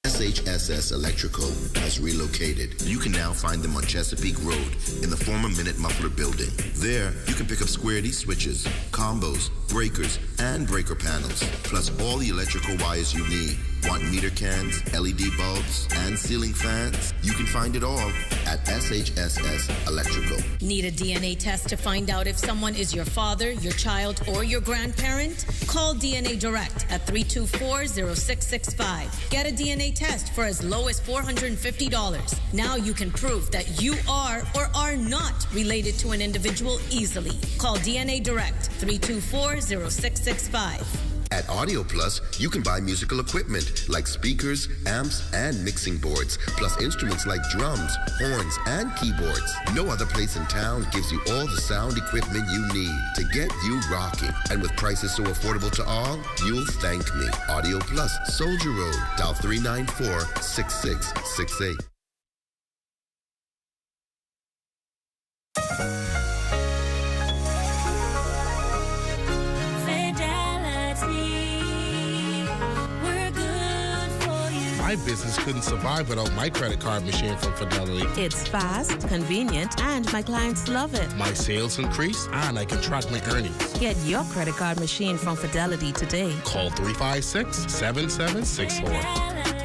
SHSS Electrical has relocated. You can now find them on Chesapeake Road in the former Minute Muffler building. There, you can pick up Square D switches, combos, breakers, and breaker panels, plus all the electrical wires you need. Want meter cans, LED bulbs, and ceiling fans? You can find it all at SHSS Electrical. Need a DNA test to find out if someone is your father, your child, or your grandparent? Call DNA Direct at 324-0665. Get a DNA test for as low as $450. Now you can prove that you are or are not related to an individual easily. Call DNA Direct 324-0665. At Audio Plus, you can buy musical equipment like speakers, amps, and mixing boards, plus instruments like drums, horns, and keyboards. No other place in town gives you all the sound equipment you need to get you rocking. And with prices so affordable to all, you'll thank me. Audio Plus, Soldier Road, dial 394-6668. My business couldn't survive without my credit card machine from Fidelity. It's fast, convenient, and my clients love it. My sales increase, and I can track my earnings. Get your credit card machine from Fidelity today. Call 356-7764.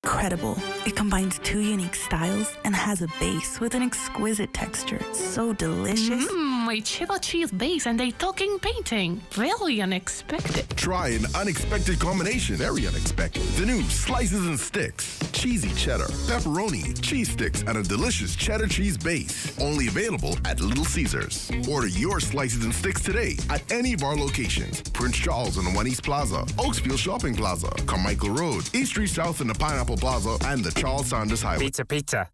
Incredible. It combines two unique styles and has a base with an exquisite texture. So delicious. A cheddar cheese base and a talking painting. Really unexpected. Try an unexpected combination. Very unexpected. The new Slices and Sticks. Cheesy cheddar, pepperoni, cheese sticks, and a delicious cheddar cheese base. Only available at Little Caesars. Order your Slices and Sticks today at any of our locations. Prince Charles on the One East Plaza, Oaksfield Shopping Plaza, Carmichael Road, East Street South in the Pineapple Plaza, and the Charles Sanders Highway. Pizza.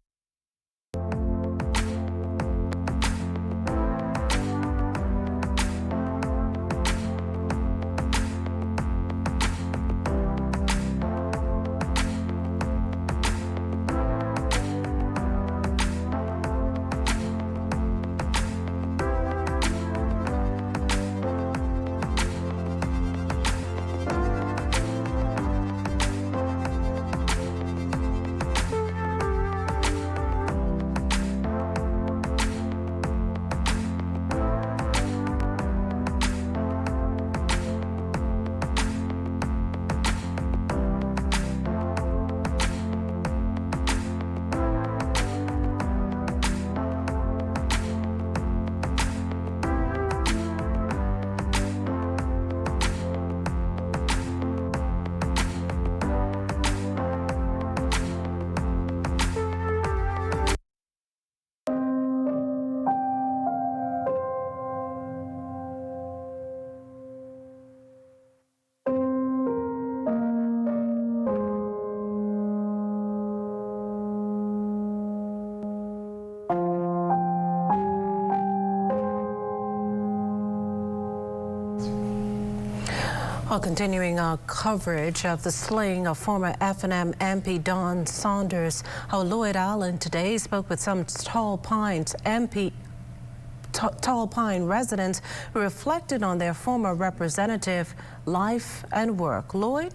Well, continuing our coverage of the slaying of former F&M MP Don Saunders, how Lloyd Allen today spoke with some Tall Pine residents who reflected on their former representative life and work. Lloyd?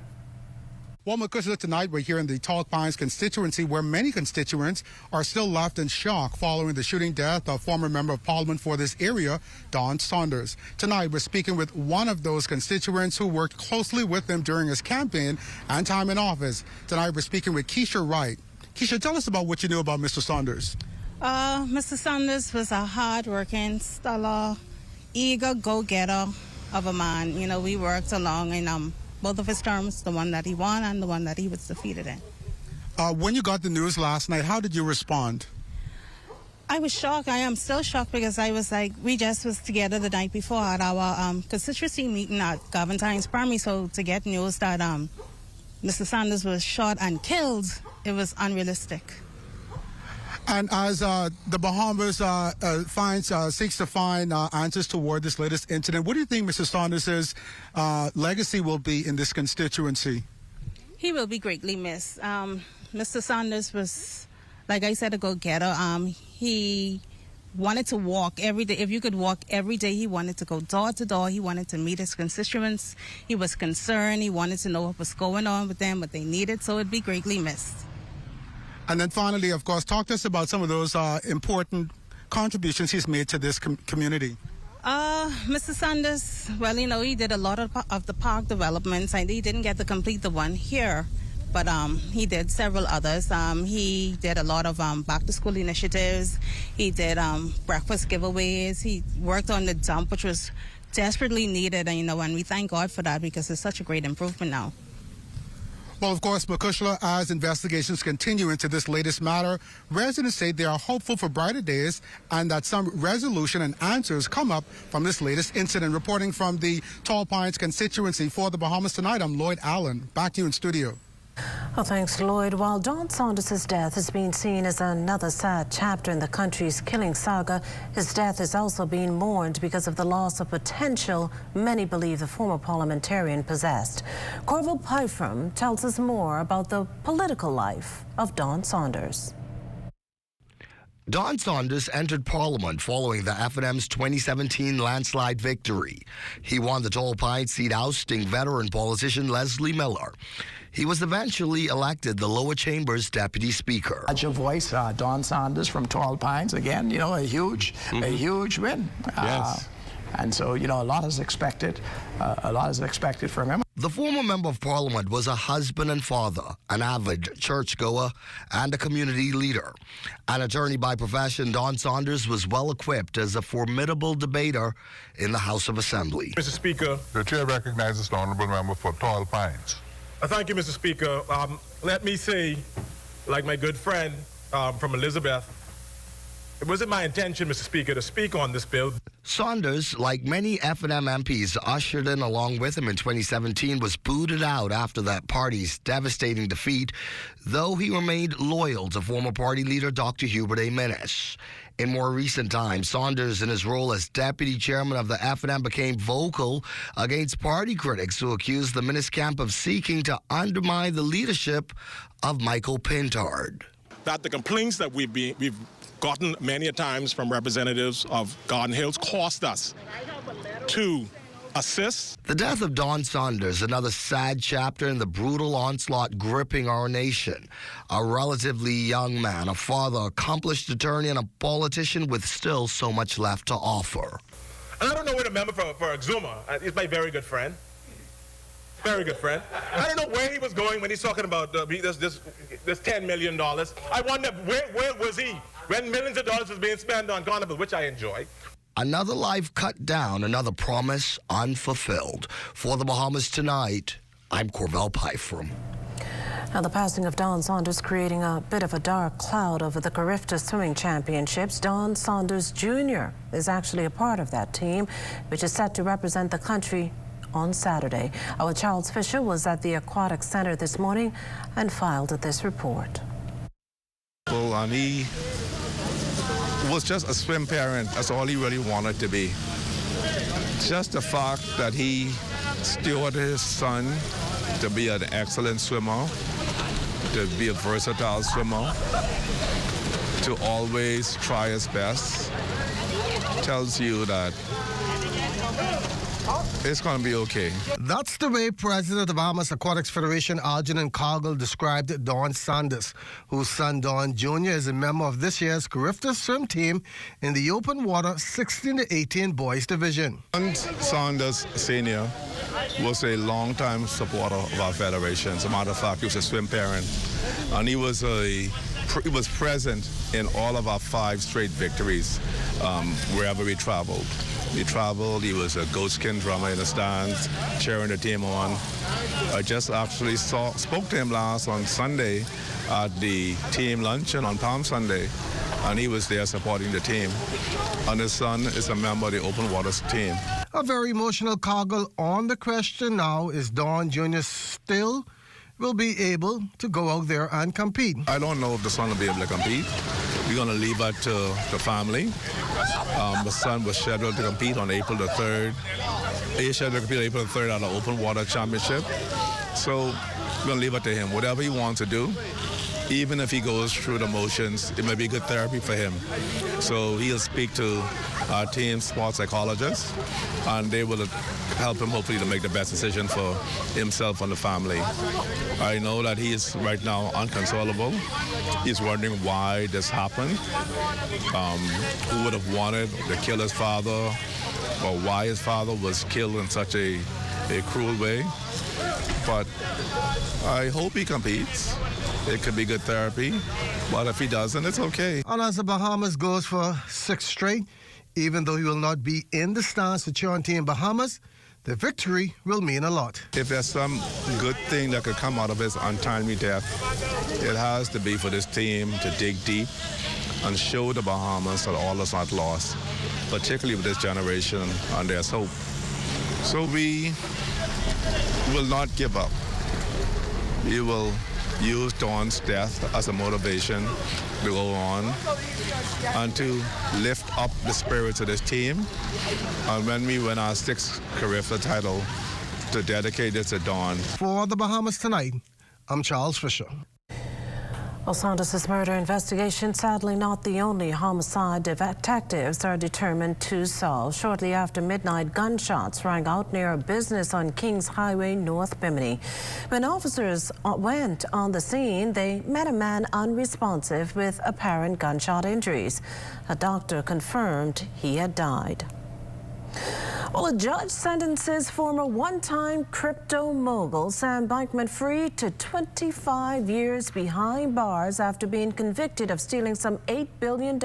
Well, Makushla, tonight we're here in the Tall Pines constituency where many constituents are still left in shock following the shooting death of former member of parliament for this area, Don Saunders. Tonight we're speaking with one of those constituents who worked closely with him during his campaign and time in office. Tonight we're speaking with Keisha Wright. Keisha, tell us about what you knew about Mr. Saunders. Mr. Sanders was a hard-working, stellar, eager go-getter of a man. You know, we worked along in both of his terms, the one that he won and the one that he was defeated in. When you got the news last night, how did you respond? I was shocked. I am still shocked because I was like, we just was together the night before at our constituency meeting at Galvantine's Primary. So to get news that Mr. Sanders was shot and killed, it was unrealistic. And as the Bahamas seeks to find answers toward this latest incident, what do you think Mr. Sanders' legacy will be in this constituency? He will be greatly missed. Mr. Sanders was, like I said, a go-getter. He wanted to walk every day. If you could walk every day, he wanted to go door to door. He wanted to meet his constituents. He was concerned. He wanted to know what was going on with them, what they needed. So it'd be greatly missed. And then finally, of course, talk to us about some of those important contributions he's made to this community. Mr. Sanders, well, you know, he did a lot of the park developments. He didn't get to complete the one here, but he did several others. He did a lot of back-to-school initiatives. He did breakfast giveaways. He worked on the dump, which was desperately needed, and, you know, and we thank God for that because it's such a great improvement now. Well, of course, Makushla, as investigations continue into this latest matter, residents say they are hopeful for brighter days and that some resolution and answers come up from this latest incident. Reporting from the Tall Pines constituency for the Bahamas Tonight, I'm Lloyd Allen. Back to you in studio. Well, thanks, Lloyd. While Don Saunders' death is being seen as another sad chapter in the country's killing saga, his death is also being mourned because of the loss of potential many believe the former parliamentarian possessed. Corval Pyfram tells us more about the political life of Don Saunders. Don Saunders entered Parliament following the FNM's 2017 landslide victory. He won the Tall Pines seat, ousting veteran politician Leslie Miller. He was eventually elected the lower chamber's deputy speaker. Your voice, Don Saunders from Tall Pines, again, you know, a huge win. Yes. And so, you know, a lot is expected from him. The former member of Parliament was a husband and father, an avid churchgoer, and a community leader. An attorney by profession, Don Saunders was well equipped as a formidable debater in the House of Assembly. Mr. Speaker. The chair recognizes the honourable member for Tall Pines. Thank you, Mr. Speaker. Let me say, like my good friend from Elizabeth, it wasn't my intention, Mr. Speaker, to speak on this bill. Saunders, like many FNM MPs ushered in along with him in 2017, was booted out after that party's devastating defeat, though he remained loyal to former party leader Dr. Hubert A. Minnis. In more recent times, Saunders, in his role as deputy chairman of the FNM, became vocal against party critics who accused the Minnis camp of seeking to undermine the leadership of Michael Pintard. That the complaints that we've gotten many a times from representatives of Garden Hills cost us to assist. The death of Don Saunders, another sad chapter in the brutal onslaught gripping our nation. A relatively young man, a father, accomplished attorney, and a politician with still so much left to offer. And I don't know where the member for Exuma, he's my very good friend. Very good friend. I don't know where he was going when he's talking about this $10 million. I wonder, where was he when millions of dollars was being spent on Carnival, which I enjoy. Another life cut down, another promise unfulfilled. For the Bahamas Tonight, I'm Corval Pyfram. Now, the passing of Don Saunders creating a bit of a dark cloud over the Carifta Swimming Championships. Don Saunders Jr. is actually a part of that team, which is set to represent the country on Saturday. Our Charles Fisher was at the Aquatic Center this morning and filed this report. Well, and he was just a swim parent. That's all he really wanted to be. Just the fact that he stewarded his son to be an excellent swimmer, to be a versatile swimmer, to always try his best, tells you that it's going to be okay. That's the way President of the Bahamas Aquatics Federation, Algernon Cargill, described Don Saunders, whose son Don Jr. is a member of this year's Carifta swim team in the open water 16 to 18 boys division. Don Saunders Sr. was a long-time supporter of our federation. As a matter of fact, he was a swim parent, and he was a he was present in all of our 5 straight victories wherever we traveled. He was a goatskin drummer in the stands, cheering the team on. I just actually spoke to him last on Sunday at the team luncheon on Palm Sunday, and he was there supporting the team. And his son is a member of the Open Waters team. A very emotional Cargill on the question now, is Don Jr. still will be able to go out there and compete? I don't know if the son will be able to compete. We're going to leave that to the family. The son was scheduled to compete on April the 3rd. He's scheduled to compete on April the 3rd at the Open Water Championship. So we're going to leave it to him. Whatever he wants to do, even if he goes through the motions, it may be good therapy for him. So he'll speak to our team sports psychologists, and they will help him hopefully to make the best decision for himself and the family. I know that he is right now unconsolable. He's wondering why this happened, who would have wanted to kill his father, or why his father was killed in such a cruel way. But I hope he competes. It could be good therapy, but if he doesn't, it's okay. And as the Bahamas goes for 6 straight, even though he will not be in the stands to cheer on Team Bahamas, the victory will mean a lot. If there's some good thing that could come out of his untimely death, it has to be for this team to dig deep and show the Bahamas that all is not lost, particularly with this generation, and there's hope. So we will not give up. We will use Don's death as a motivation to go on and to lift up the spirits of this team. And when we win our 6th Carifta title, to dedicate this to Don. For the Bahamas Tonight, I'm Charles Fisher. Well, Santos' murder investigation, sadly not the only homicide detectives are determined to solve. Shortly after midnight, gunshots rang out near a business on Kings Highway, North Bimini. When officers went on the scene, they met a man unresponsive with apparent gunshot injuries. A doctor confirmed he had died. Well, a judge sentences former one-time crypto mogul Sam Bankman-Fried to 25 years behind bars after being convicted of stealing some $8 billion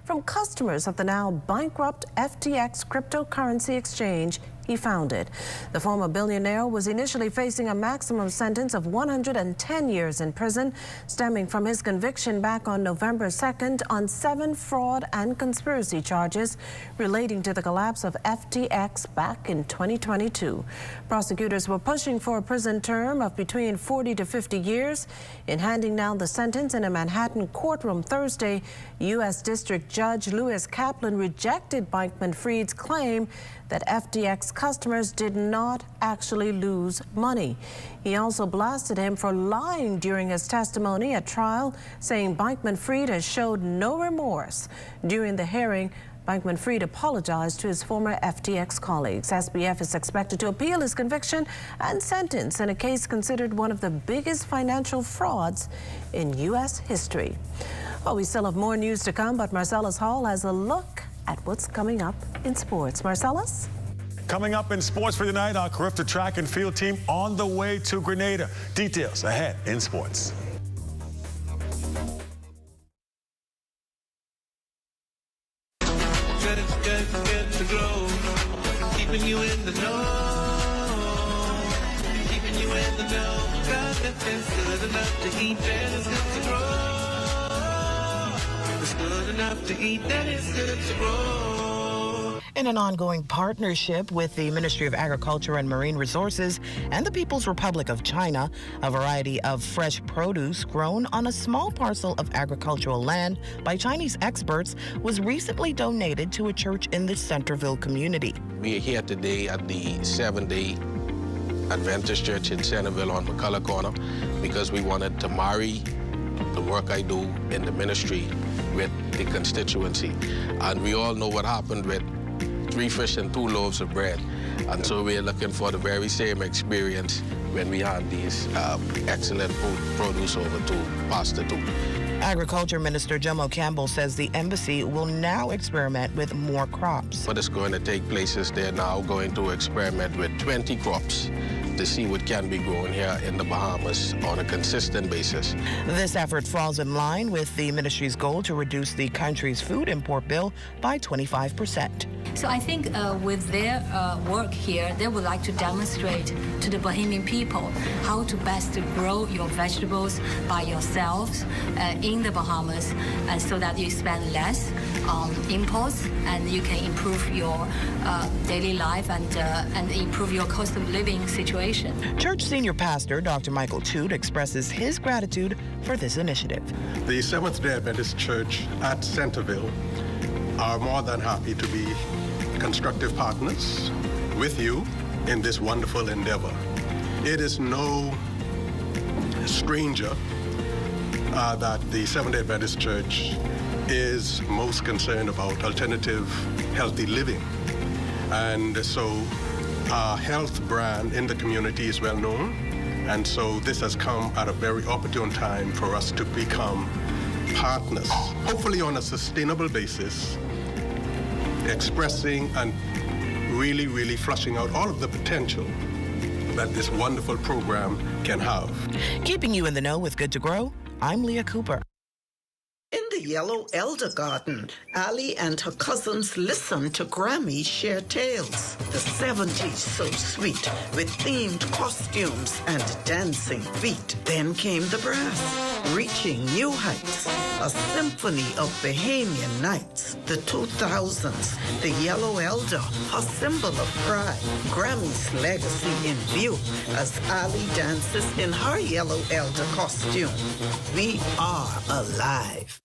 from customers of the now bankrupt FTX cryptocurrency exchange he founded. The former billionaire was initially facing a maximum sentence of 110 years in prison, stemming from his conviction back on November 2nd on 7 fraud and conspiracy charges relating to the collapse of FTX back in 2022. Prosecutors were pushing for a prison term of between 40 to 50 years. In handing down the sentence in a Manhattan courtroom Thursday, U.S. District Judge Louis Kaplan rejected Bankman-Fried's claim that FTX customers did not actually lose money. He also blasted him for lying during his testimony at trial, saying Bankman-Fried has showed no remorse. During the hearing, Bankman-Fried apologized to his former FTX colleagues. SBF is expected to appeal his conviction and sentence in a case considered one of the biggest financial frauds in U.S. history. Well, we still have more news to come, but Marcellus Hall has a look at what's coming up in sports. Marcellus? Coming up in sports for tonight, our Carifta track and field team on the way to Grenada. Details ahead in sports. Keeping you in the know. Keeping you in the know. God, that's good enough to eat, that is good to grow. It's good enough to eat, that is good to grow. In an ongoing partnership with the Ministry of Agriculture and Marine Resources and the People's Republic of China, a variety of fresh produce grown on a small parcel of agricultural land by Chinese experts was recently donated to a church in the Centerville community. We are here today at the Seventh-day Adventist Church in Centerville on McCullough Corner because we wanted to marry the work I do in the ministry with the constituency. And we all know what happened with 3 fish and 2 loaves of bread. And so we're looking for the very same experience when we hand these excellent food produce over to Pastor 2. Agriculture Minister Jomo Campbell says the embassy will now experiment with more crops. What is going to take place is they're now going to experiment with 20 crops to see what can be grown here in the Bahamas on a consistent basis. This effort falls in line with the ministry's goal to reduce the country's food import bill by 25%. So I think with their work here, they would like to demonstrate to the Bahamian people how to best grow your vegetables by yourselves in the Bahamas, so that you spend less on imports and you can improve your daily life and improve your cost of living situation. Church senior pastor Dr. Michael Toot expresses his gratitude for this initiative. The Seventh-day Adventist Church at Centerville are more than happy to be constructive partners with you in this wonderful endeavor. It is no stranger that the Seventh-day Adventist Church is most concerned about alternative healthy living. And so our health brand in the community is well known. And so this has come at a very opportune time for us to become partners, hopefully on a sustainable basis, expressing and really flushing out all of the potential that this wonderful program can have. Keeping you in the know with Good to Grow, I'm Leah Cooper. In the yellow elder garden, Allie and her cousins listened to Grammy share tales. The 70s so sweet, with themed costumes and dancing feet. Then came the brass, reaching new heights. A symphony of Bahamian nights. The 2000s, the yellow elder, a symbol of pride. Grammy's legacy in view as Allie dances in her yellow elder costume. We are alive.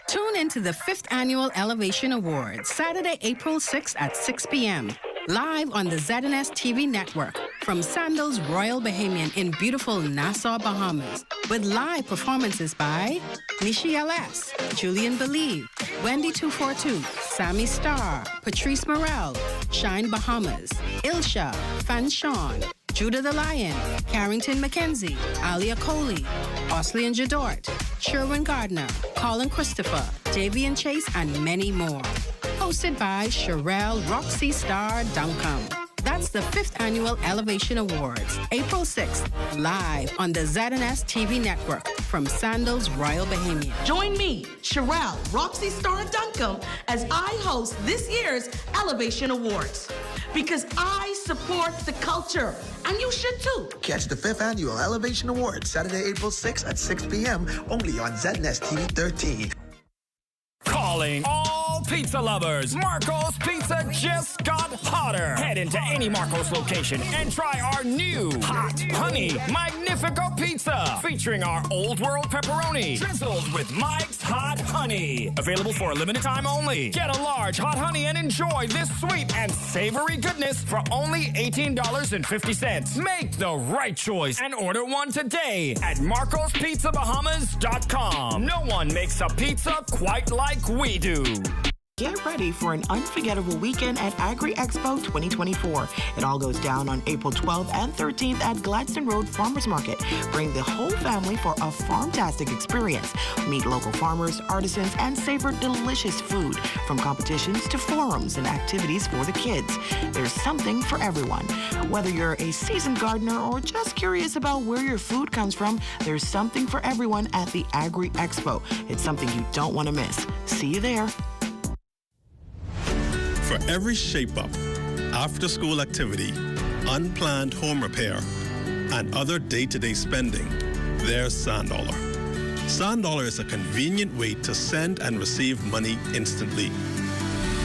Tune into the 5th Annual Elevation Awards, Saturday, April 6th at 6 p.m. Live on the ZNS TV network from Sandals Royal Bahamian in beautiful Nassau, Bahamas. With live performances by Nishi LS, Julian Believe, Wendy 242, Sammy Starr, Patrice Morel, Shine Bahamas, Ilsha, Fan Sean, Judah the Lion, Carrington McKenzie, Alia Coley, Oslian Jadort, Sherwin Gardner, Colin Christopher, Davian Chase, and many more. Hosted by Sherelle Roxy Star Duncombe. That's the 5th Annual Elevation Awards, April 6th, live on the ZNS TV network from Sandals Royal Bahamian. Join me, Sherelle Roxy Star Duncombe, as I host this year's Elevation Awards. Because I support the culture, and you should too. Catch the 5th Annual Elevation Awards, Saturday, April 6th at 6 p.m. only on ZNS TV 13. Calling all pizza lovers. Marco's Pizza just got hotter. Head into any Marco's location and try our new Hot Honey Magnifico Pizza. Featuring our Old World pepperoni, drizzled with Mike's Hot Honey. Available for a limited time only. Get a large Hot Honey and enjoy this sweet and savory goodness for only $18.50. Make the right choice and order one today at marcospizzabahamas.com. No one makes a pizza quite like we do. Get ready for an unforgettable weekend at Agri Expo 2024. It all goes down on April 12th and 13th at Gladstone Road Farmers Market. Bring the whole family for a farmtastic experience. Meet local farmers, artisans, and savor delicious food. From competitions to forums and activities for the kids. There's something for everyone. Whether you're a seasoned gardener or just curious about where your food comes from, there's something for everyone at the Agri Expo. It's something you don't want to miss. See you there. For every shape-up, after-school activity, unplanned home repair, and other day-to-day spending, there's SandDollar. SandDollar is a convenient way to send and receive money instantly.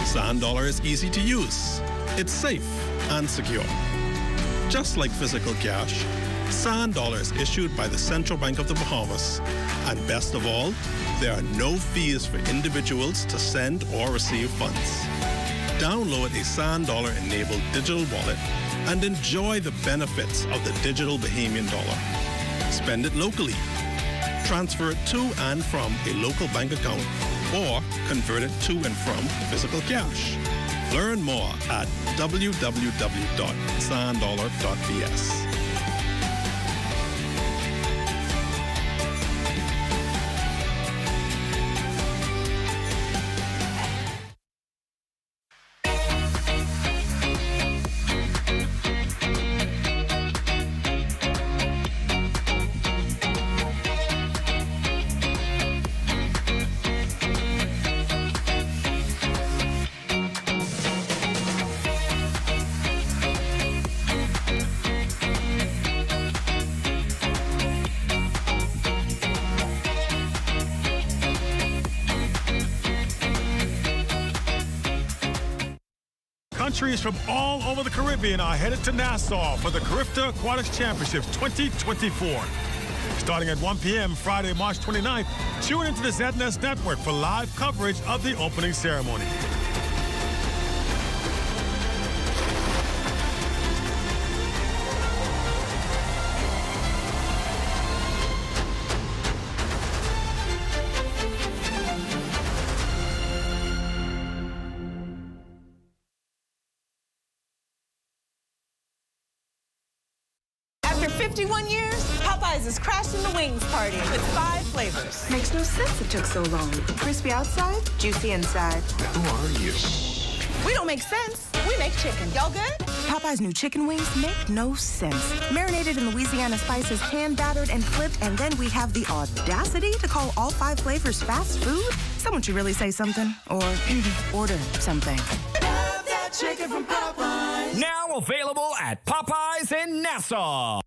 SandDollar is easy to use. It's safe and secure. Just like physical cash, SandDollar is issued by the Central Bank of the Bahamas. And best of all, there are no fees for individuals to send or receive funds. Download a SandDollar-enabled digital wallet and enjoy the benefits of the digital Bahamian dollar. Spend it locally. Transfer it to and from a local bank account or convert it to and from physical cash. Learn more at www.sanddollar.bs. entries from all over the Caribbean are headed to Nassau for the Carifta Aquatics Championships 2024. Starting at 1 p.m. Friday, March 29th, tune into the ZNS Network for live coverage of the opening ceremony. After 51 years, Popeyes is crashing the wings party with 5 flavors. Makes no sense it took so long. Crispy outside, juicy inside. Who are you? We don't make sense. We make chicken. Y'all good? Popeyes new chicken wings make no sense. Marinated in Louisiana spices, hand battered and flipped, and then we have the audacity to call all 5 flavors fast food? Someone should really say something or order something. Love that chicken from Popeyes. Now available at Popeyes in Nassau.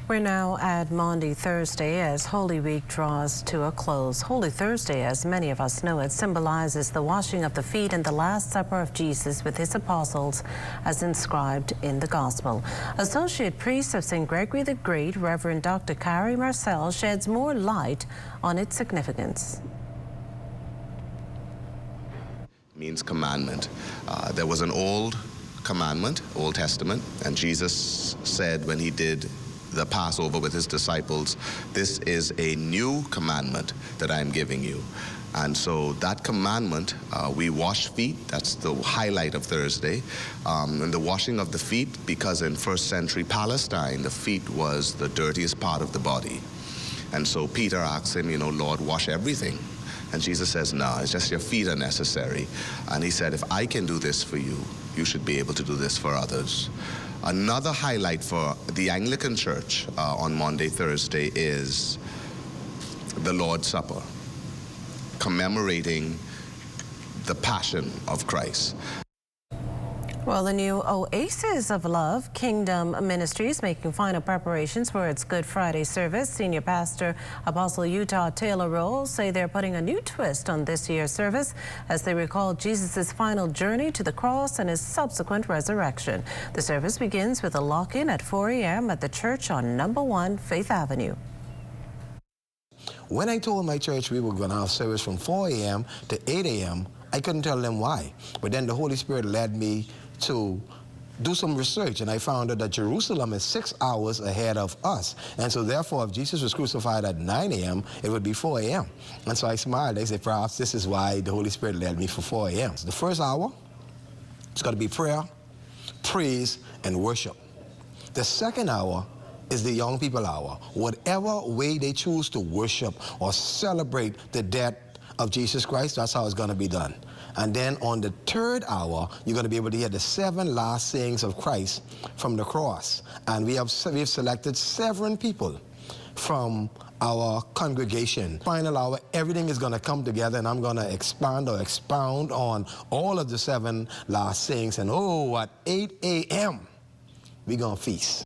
We're now at Maundy Thursday as Holy Week draws to a close. Holy Thursday, as many of us know it, symbolizes the washing of the feet and the Last Supper of Jesus with his apostles as inscribed in the Gospel. Associate Priest of St. Gregory the Great, Reverend Dr. Carrie Marcel, sheds more light on its significance. Means commandment. There was an old commandment, Old Testament, and Jesus said when he did the Passover with his disciples, this is a new commandment that I'm giving you. And so that commandment, we wash feet. That's the highlight of Thursday. And the washing of the feet, because in first century Palestine, the feet was the dirtiest part of the body. And so Peter asks him, Lord, wash everything. And Jesus says, no, it's just your feet are necessary. And he said, if I can do this for you, you should be able to do this for others. Another highlight for the Anglican Church on Maundy Thursday is the Lord's Supper, commemorating the Passion of Christ. Well, the new Oasis of Love Kingdom Ministry is making final preparations for its Good Friday service. Senior Pastor Apostle Utah Taylor Rolls say they're putting a new twist on this year's service as they recall Jesus' final journey to the cross and his subsequent resurrection. The service begins with a lock-in at 4 a.m. at the church on No. 1 Faith Avenue. When I told my church we were going to have service from 4 a.m. to 8 a.m., I couldn't tell them why. But then the Holy Spirit led me to do some research, and I found out that Jerusalem is 6 hours ahead of us. And so therefore, if Jesus was crucified at 9 a.m., it would be 4 a.m. And so I smiled. I said, perhaps this is why the Holy Spirit led me for 4 a.m. The first hour, it's got to be prayer, praise, and worship. The second hour is the young people hour. Whatever way they choose to worship or celebrate the death of Jesus Christ, that's how it's going to be done. And then on the third hour, you're going to be able to hear the 7 last sayings of Christ from the cross. And we've selected 7 people from our congregation. Final hour, everything is going to come together, and I'm going to expound on all of the 7 last sayings. And at 8 a.m., we're going to feast.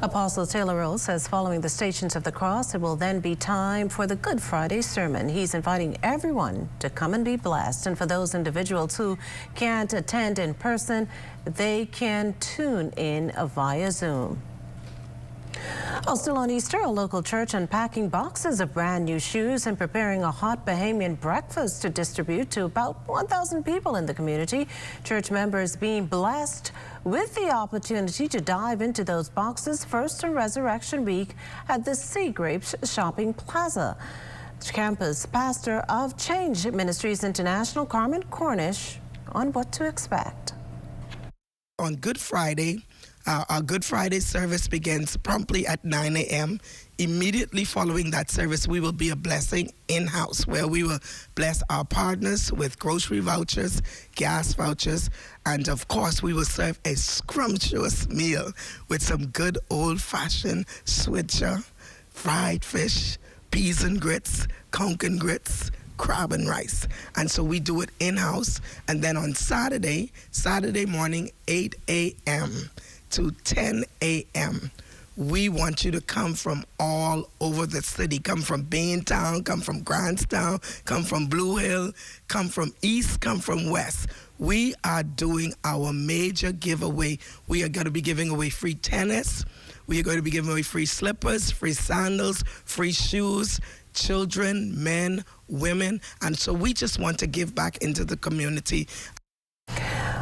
Apostle Taylor Rolls says following the Stations of the Cross, it will then be time for the Good Friday sermon. He's inviting everyone to come and be blessed. And for those individuals who can't attend in person, they can tune in via Zoom. Still on Easter, a local church unpacking boxes of brand new shoes and preparing a hot Bahamian breakfast to distribute to about 1,000 people in the community. Church members being blessed with the opportunity to dive into those boxes first on Resurrection Week at the Sea Grapes Shopping Plaza. Campus pastor of Change Ministries International, Carmen Cornish, on what to expect. On Good Friday, our Good Friday service begins promptly at 9 a.m. Immediately following that service, we will be a blessing in-house where we will bless our partners with grocery vouchers, gas vouchers, and of course, we will serve a scrumptious meal with some good old-fashioned switcher, fried fish, peas and grits, conch and grits, crab and rice. And so we do it in-house. And then on Saturday morning, 8 a.m. to 10 a.m., we want you to come from all over the city. Come from Baintown, come from Grantstown, come from Blue Hill, come from East, come from West. We are doing our major giveaway. We are going to be giving away free tennis. We are going to be giving away free slippers, free sandals, free shoes, children, men, women. And so we just want to give back into the community.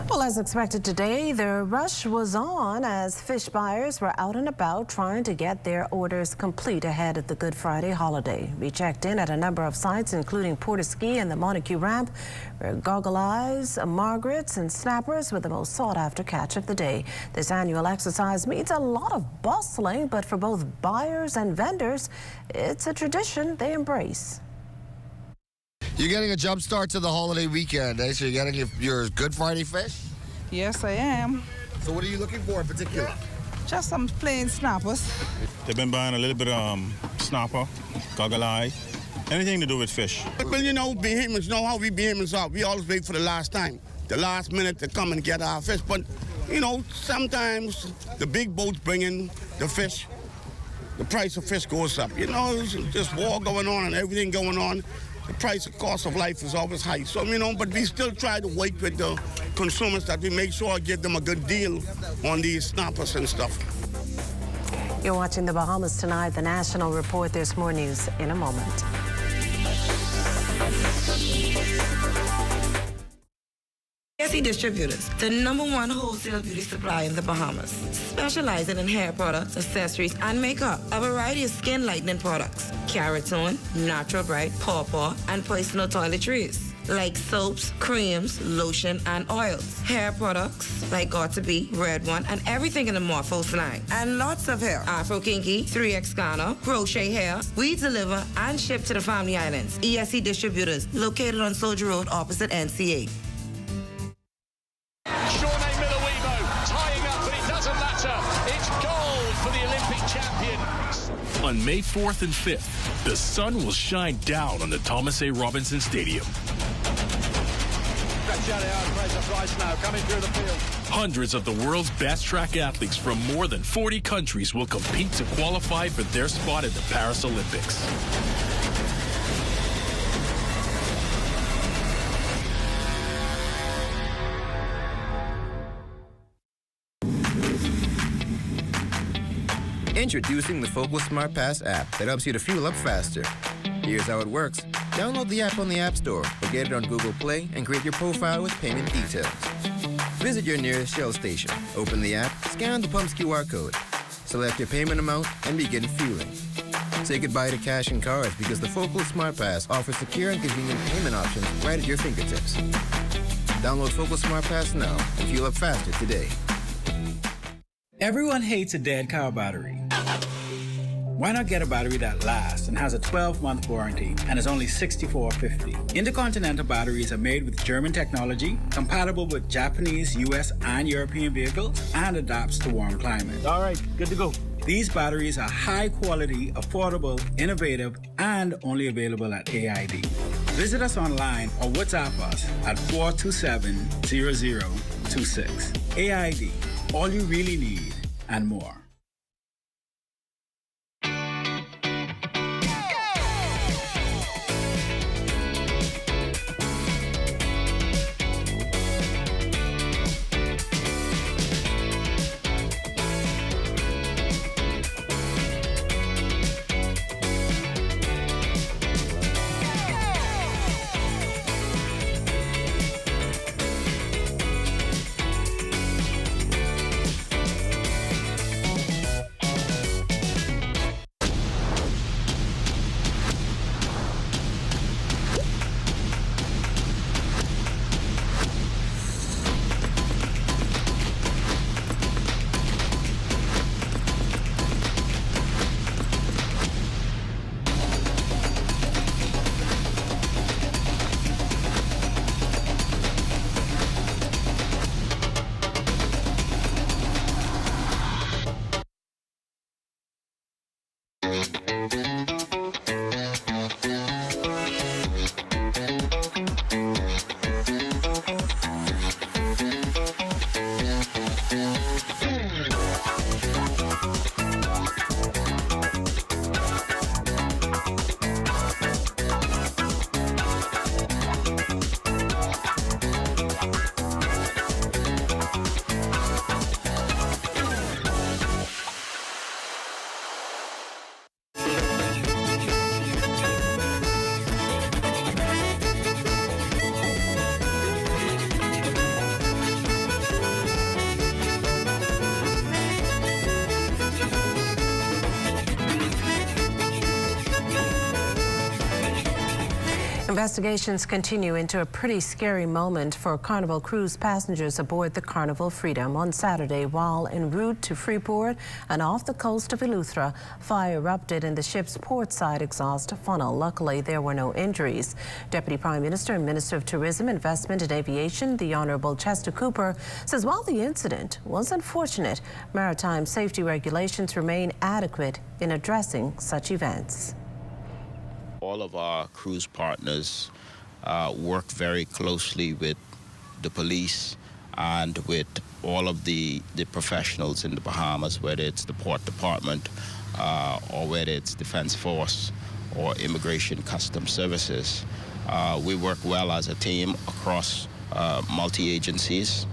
Well, as expected today, the rush was on as fish buyers were out and about trying to get their orders complete ahead of the Good Friday holiday. We checked in at a number of sites, including Portaski and the Montague Ramp, where goggle eyes, margarets, and snappers were the most sought-after catch of the day. This annual exercise means a lot of bustling, but for both buyers and vendors, it's a tradition they embrace. You're getting a jump start to the holiday weekend, eh? So you're getting your Good Friday fish? Yes, I am. So what are you looking for in particular? Just some plain snappers. They've been buying a little bit of snapper, goggle eye, anything to do with fish. Well, you know, Bahamians know how we Bahamians are. We always wait for the last time, the last minute to come and get our fish. But, you know, sometimes the big boats bring in the fish. The price of fish goes up. You know, there's just war going on and everything going on. The price of cost of life is always high. So, you know, but we still try to work with the consumers that we make sure I give them a good deal on these snappers and stuff. You're watching the Bahamas Tonight, the National Report. There's more news in a moment. ESE Distributors, the #1 wholesale beauty supplier in the Bahamas, specializing in hair products, accessories, and makeup. A variety of skin lightening products, Keratin, Natural Bright, Pawpaw, and personal toiletries, like soaps, creams, lotion, and oils. Hair products like Got2b, Red One, and everything in the Morphos line. And lots of hair. Afro Kinky, 3X Ghana, crochet hair. We deliver and ship to the Family Islands. ESE Distributors, located on Soldier Road opposite NCA. On May 4th and 5th, the sun will shine down on the Thomas A. Robinson Stadium. Hundreds of the world's best track athletes from more than 40 countries will compete to qualify for their spot at the Paris Olympics. Introducing the Focal Smart Pass app that helps you to fuel up faster. Here's how it works. Download the app on the App Store or get it on Google Play and create your profile with payment details. Visit your nearest Shell station. Open the app, scan the pump's QR code, select your payment amount, and begin fueling. Say goodbye to cash and cards because the Focal Smart Pass offers secure and convenient payment options right at your fingertips. Download Focal Smart Pass now and fuel up faster today. Everyone hates a dead car battery. Why not get a battery that lasts and has a 12-month warranty and is only $64.50? Intercontinental batteries are made with German technology, compatible with Japanese, US, and European vehicles, and adapts to warm climates. All right, good to go. These batteries are high quality, affordable, innovative, and only available at AID. Visit us online or WhatsApp us at 427-0026. AID, all you really need and more. Investigations continue into a pretty scary moment for Carnival cruise passengers aboard the Carnival Freedom. On Saturday, while en route to Freeport and off the coast of Eleuthera, fire erupted in the ship's portside exhaust funnel. Luckily, there were no injuries. Deputy Prime Minister and Minister of Tourism, Investment and Aviation, the Honourable Chester Cooper, says while the incident was unfortunate, maritime safety regulations remain adequate in addressing such events. All of our cruise partners work very closely with the police and with all of the professionals in the Bahamas, whether it's the Port Department or whether it's Defense Force or Immigration Customs Services. We work well as a team across multi-agencies.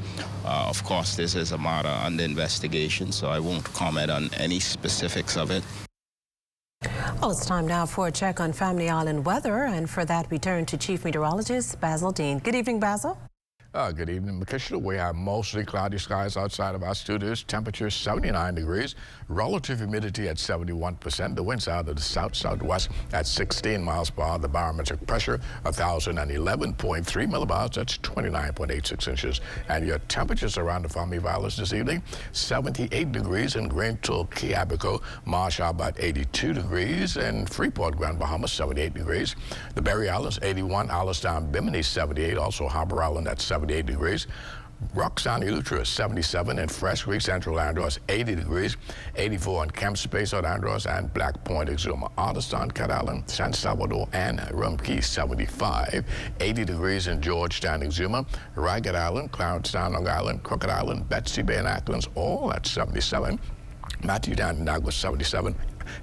Of course, this is a matter under investigation, so I won't comment on any specifics of it. Well, it's time now for a check on Family Island weather, and for that we turn to Chief Meteorologist Basil Dean. Good evening, Basil. Good evening, Makisha. We have mostly cloudy skies outside of our studios. Temperature 79 degrees. Relative humidity at 71%. The winds out of the south-southwest at 16 miles per hour. The barometric pressure 1,011.3 millibars. That's 29.86 inches. And your temperatures around the Family Islands this evening: 78 degrees in Grand Toul, Key Abaco, Marsh about 82 degrees, and Freeport, Grand Bahamas 78 degrees. The Berry Islands 81, Alistown, Bimini 78, also Harbor Island at 78 degrees. Roxanne, Eleuthera 77, and Fresh Creek, Central Andros 80 degrees, 84 in Camp Space at Andros and Black Point, Exuma, Artistan, Cat Island, San Salvador, and Rumkey 75, 80 degrees in Georgetown, Exuma, Ragged Island, Cloudstown, Long Island, Crooked Island, Betsy Bay, and Acklands, all at 77. Matthew Down in Nagua 77,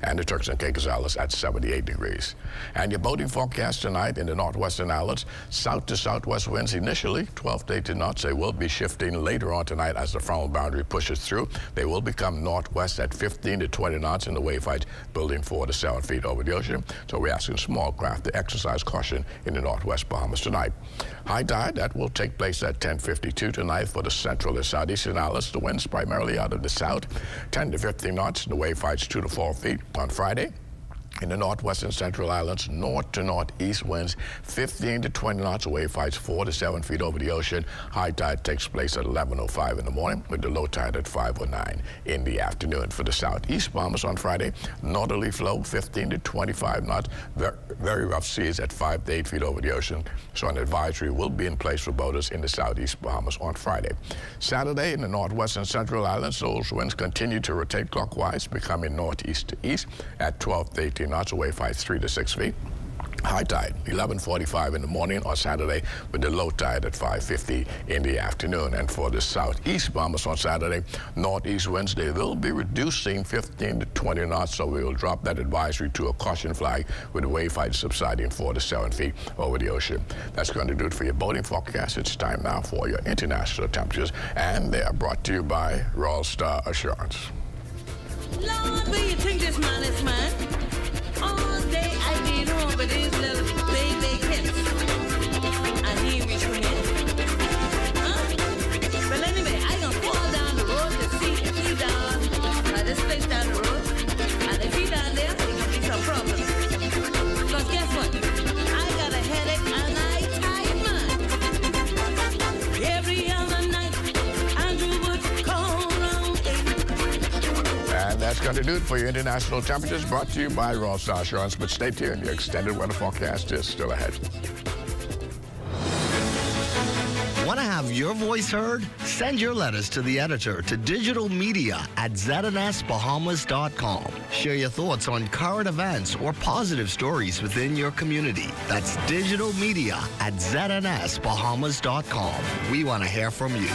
and the Turks and Caicos Islands at 78 degrees. And your boating forecast tonight in the northwestern islands: south to southwest winds initially 12 to 18 knots. They will be shifting later on tonight as the frontal boundary pushes through. They will become northwest at 15 to 20 knots, and the wave height building 4 to 7 feet over the ocean. So we're asking small craft to exercise caution in the northwest Bahamas tonight. High tide, that will take place at 10:52 tonight for the central and southeastern islands. The winds primarily out of the south, 10 to 15 knots, and the wave heights 2 to 4 feet. On Friday, in the northwestern central islands, north to northeast winds 15 to 20 knots, wave heights 4 to 7 feet over the ocean. High tide takes place at 11:05 in the morning, with the low tide at 5:09 in the afternoon. For the southeast Bahamas on Friday, northerly flow 15 to 25 knots, very rough seas at 5 to 8 feet over the ocean. So an advisory will be in place for boaters in the southeast Bahamas on Friday. Saturday, in the northwestern central islands, those winds continue to rotate clockwise, becoming northeast to east at 12 to 18 knots, wave heights 3 to 6 feet. High tide 11:45 in the morning on Saturday, with the low tide at 5:50 in the afternoon. And for the southeast Bahamas on Saturday, northeast winds, they will be reducing 15 to 20 knots, so we will drop that advisory to a caution flag, with the wave height subsiding 4 to 7 feet over the ocean. That's going to do it for your boating forecast. It's time now for your international temperatures, and they are brought to you by Royal Star Assurance. Lord, where you think this man is, man? All day I been home with these little baby kids, and he reached for me. Huh? Well, anyway, I gonna fall down the road to see if he down at this place down the road, and if he down there, there gonna be some problems. Cause guess what? I got a headache and I tired, man. Every other night, Andrew would call round 8. And that's going to do it for your international temperatures, brought to you by Royal Star Assurance. But stay tuned, your extended weather forecast is still ahead. Want to have your voice heard? Send your letters to the editor to digitalmedia@znsbahamas.com. Share your thoughts on current events or positive stories within your community. That's digitalmedia@znsbahamas.com. We want to hear from you.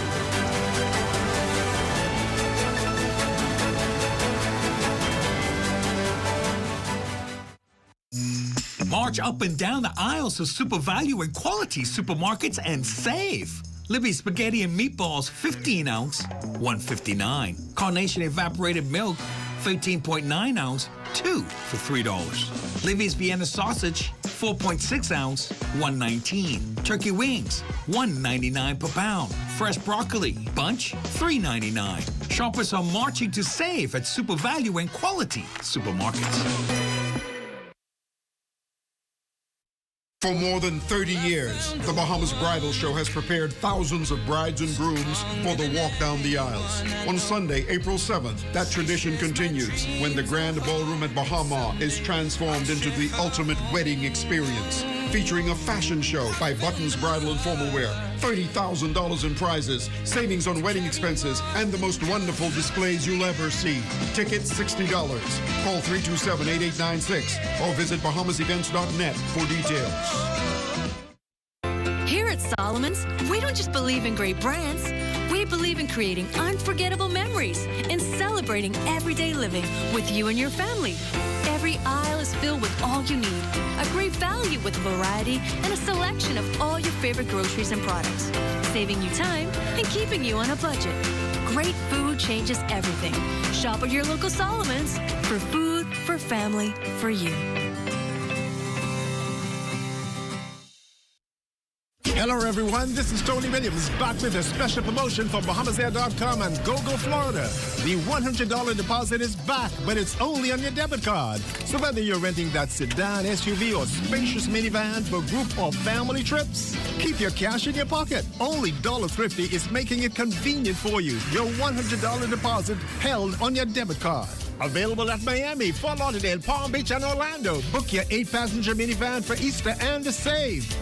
March up and down the aisles of Super Value and Quality supermarkets and save. Libby's Spaghetti and Meatballs 15 ounce, $1.59. Carnation Evaporated Milk 13.9 ounce, 2 for $3. Libby's Vienna Sausage 4.6 ounce, $1.19. Turkey Wings $1.99 per pound. Fresh Broccoli Bunch $3.99. Shoppers are marching to save at Super Value and Quality supermarkets. For more than 30 years, the Bahamas Bridal Show has prepared thousands of brides and grooms for the walk down the aisles. On Sunday, April 7th, that tradition continues when the Grand Ballroom at Bahamas is transformed into the ultimate wedding experience, featuring a fashion show by Buttons Bridal and Formal Wear, $30,000 in prizes, savings on wedding expenses, and the most wonderful displays you'll ever see. Tickets $60. Call 327-8896 or visit bahamasevents.net for details. Here at Solomon's, we don't just believe in great brands. We believe in creating unforgettable memories and celebrating everyday living with you and your family. Every aisle is filled with all you need. A great value with a variety and a selection of all your favorite groceries and products. Saving you time and keeping you on a budget. Great food changes everything. Shop at your local Solomon's for food, for family, for you. Hello, everyone. This is Tony Williams back with a special promotion from BahamasAir.com and GoGo Florida. The $100 deposit is back, but it's only on your debit card. So whether you're renting that sedan, SUV, or spacious minivan for group or family trips, keep your cash in your pocket. Only $1.50 is making it convenient for you. Your $100 deposit held on your debit card. Available at Miami, Fort Lauderdale, Palm Beach, and Orlando. Book your 8-passenger minivan for Easter and save.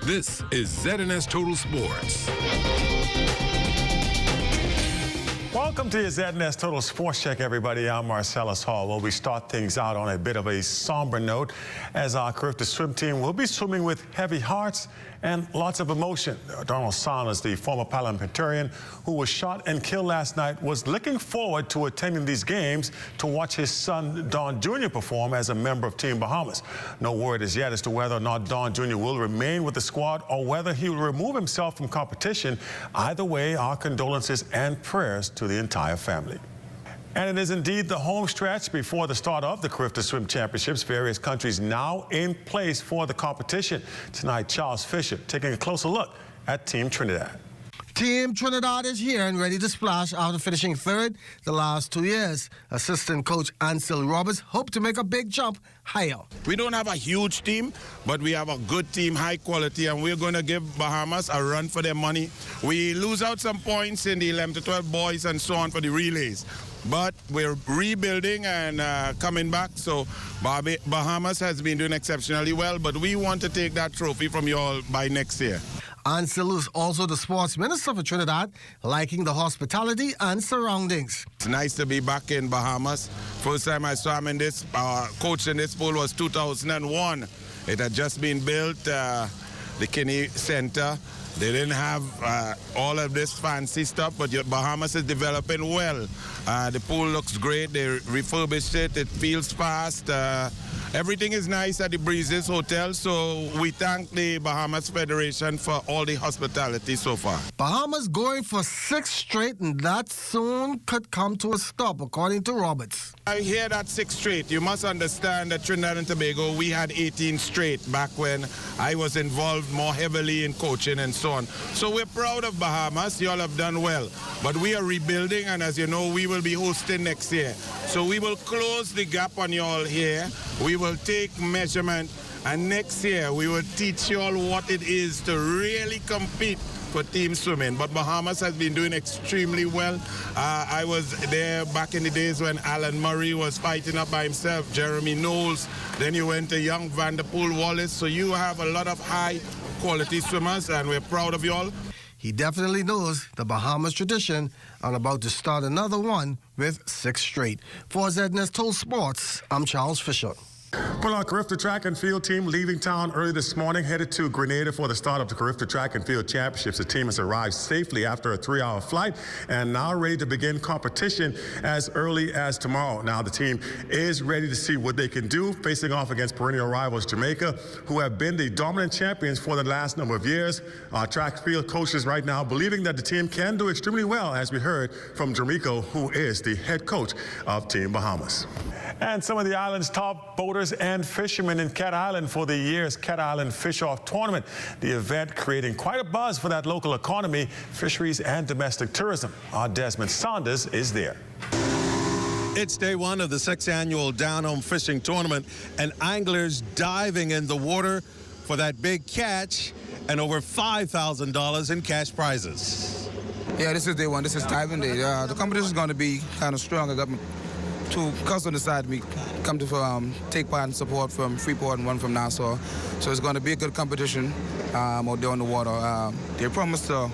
This is ZNS Total Sports. Welcome to your ZNS Total Sports Check, everybody. I'm Marcellus Hall. Well, we start things out on a bit of a somber note as our Carifta swim team will be swimming with heavy hearts and lots of emotion. Donald Saunders, the former parliamentarian who was shot and killed last night, was looking forward to attending these games to watch his son, Don Jr., perform as a member of Team Bahamas. No word is yet as to whether or not Don Jr. will remain with the squad or whether he will remove himself from competition. Either way, our condolences and prayers to the entire family. And it is indeed the home stretch before the start of the Carifta Swim Championships. Various countries now in place for the competition. Tonight, Charles Fisher taking a closer look at Team Trinidad. Team Trinidad is here and ready to splash after finishing third the last 2 years. Assistant coach Ansel Roberts hoped to make a big jump higher. We don't have a huge team, but we have a good team, high quality, and we're going to give Bahamas a run for their money. We lose out some points in the 11 to 12 boys and so on for the relays. But we're rebuilding and coming back, so Bahamas has been doing exceptionally well, but we want to take that trophy from you all by next year. Ansel is also the sports minister for Trinidad, liking the hospitality and surroundings. It's nice to be back in Bahamas. First time I saw him in this, coach in this pool was 2001. It had just been built, the Kinney Center. They didn't have all of this fancy stuff, but Bahamas is developing well. The pool looks great. They refurbished it. It feels fast. Everything is nice at the Breezes Hotel, so we thank the Bahamas Federation for all the hospitality so far. Bahamas going for 6 straight, and that soon could come to a stop, according to Roberts. I hear that 6 straight. You must understand that Trinidad and Tobago, we had 18 straight back when I was involved more heavily in coaching and so on. So we're proud of Bahamas. You all have done well. But we are rebuilding, and as you know, we will be hosting next year. So we will close the gap on you all here. We will take measurement, and next year we will teach you all what it is to really compete for team swimming. But Bahamas has been doing extremely well. I was there back in the days when Alan Murray was fighting up by himself, Jeremy Knowles, then you went to young Vanderpool Wallace. So you have a lot of high quality swimmers, and we're proud of you all. He definitely knows the Bahamas tradition and about to start another one with 6 straight. For ZNS Total Sports, I'm Charles Fisher. Well, our Carifta track and field team leaving town early this morning, headed to Grenada for the start of the Carifta track and field championships. The team has arrived safely after a 3-hour flight and now ready to begin competition as early as tomorrow. Now, the team is ready to see what they can do, facing off against perennial rivals Jamaica, who have been the dominant champions for the last number of years. Our track field coaches right now believing that the team can do extremely well, as we heard from Jermico, who is the head coach of Team Bahamas. And some of the island's top boaters and fishermen in Cat Island for the year's Cat Island Fish-Off Tournament. The event creating quite a buzz for that local economy, fisheries, and domestic tourism. Our Desmond Saunders is there. It's day one of the 6th annual Down Home Fishing Tournament, and anglers diving in the water for that big catch and over $5,000 in cash prizes. Yeah, this is day one. This is diving day. The competition is going to be kind of strong. I got 2 cousins on the side of me come to take part and support from Freeport and one from Nassau. So it's going to be a good competition out there on the water. They promised to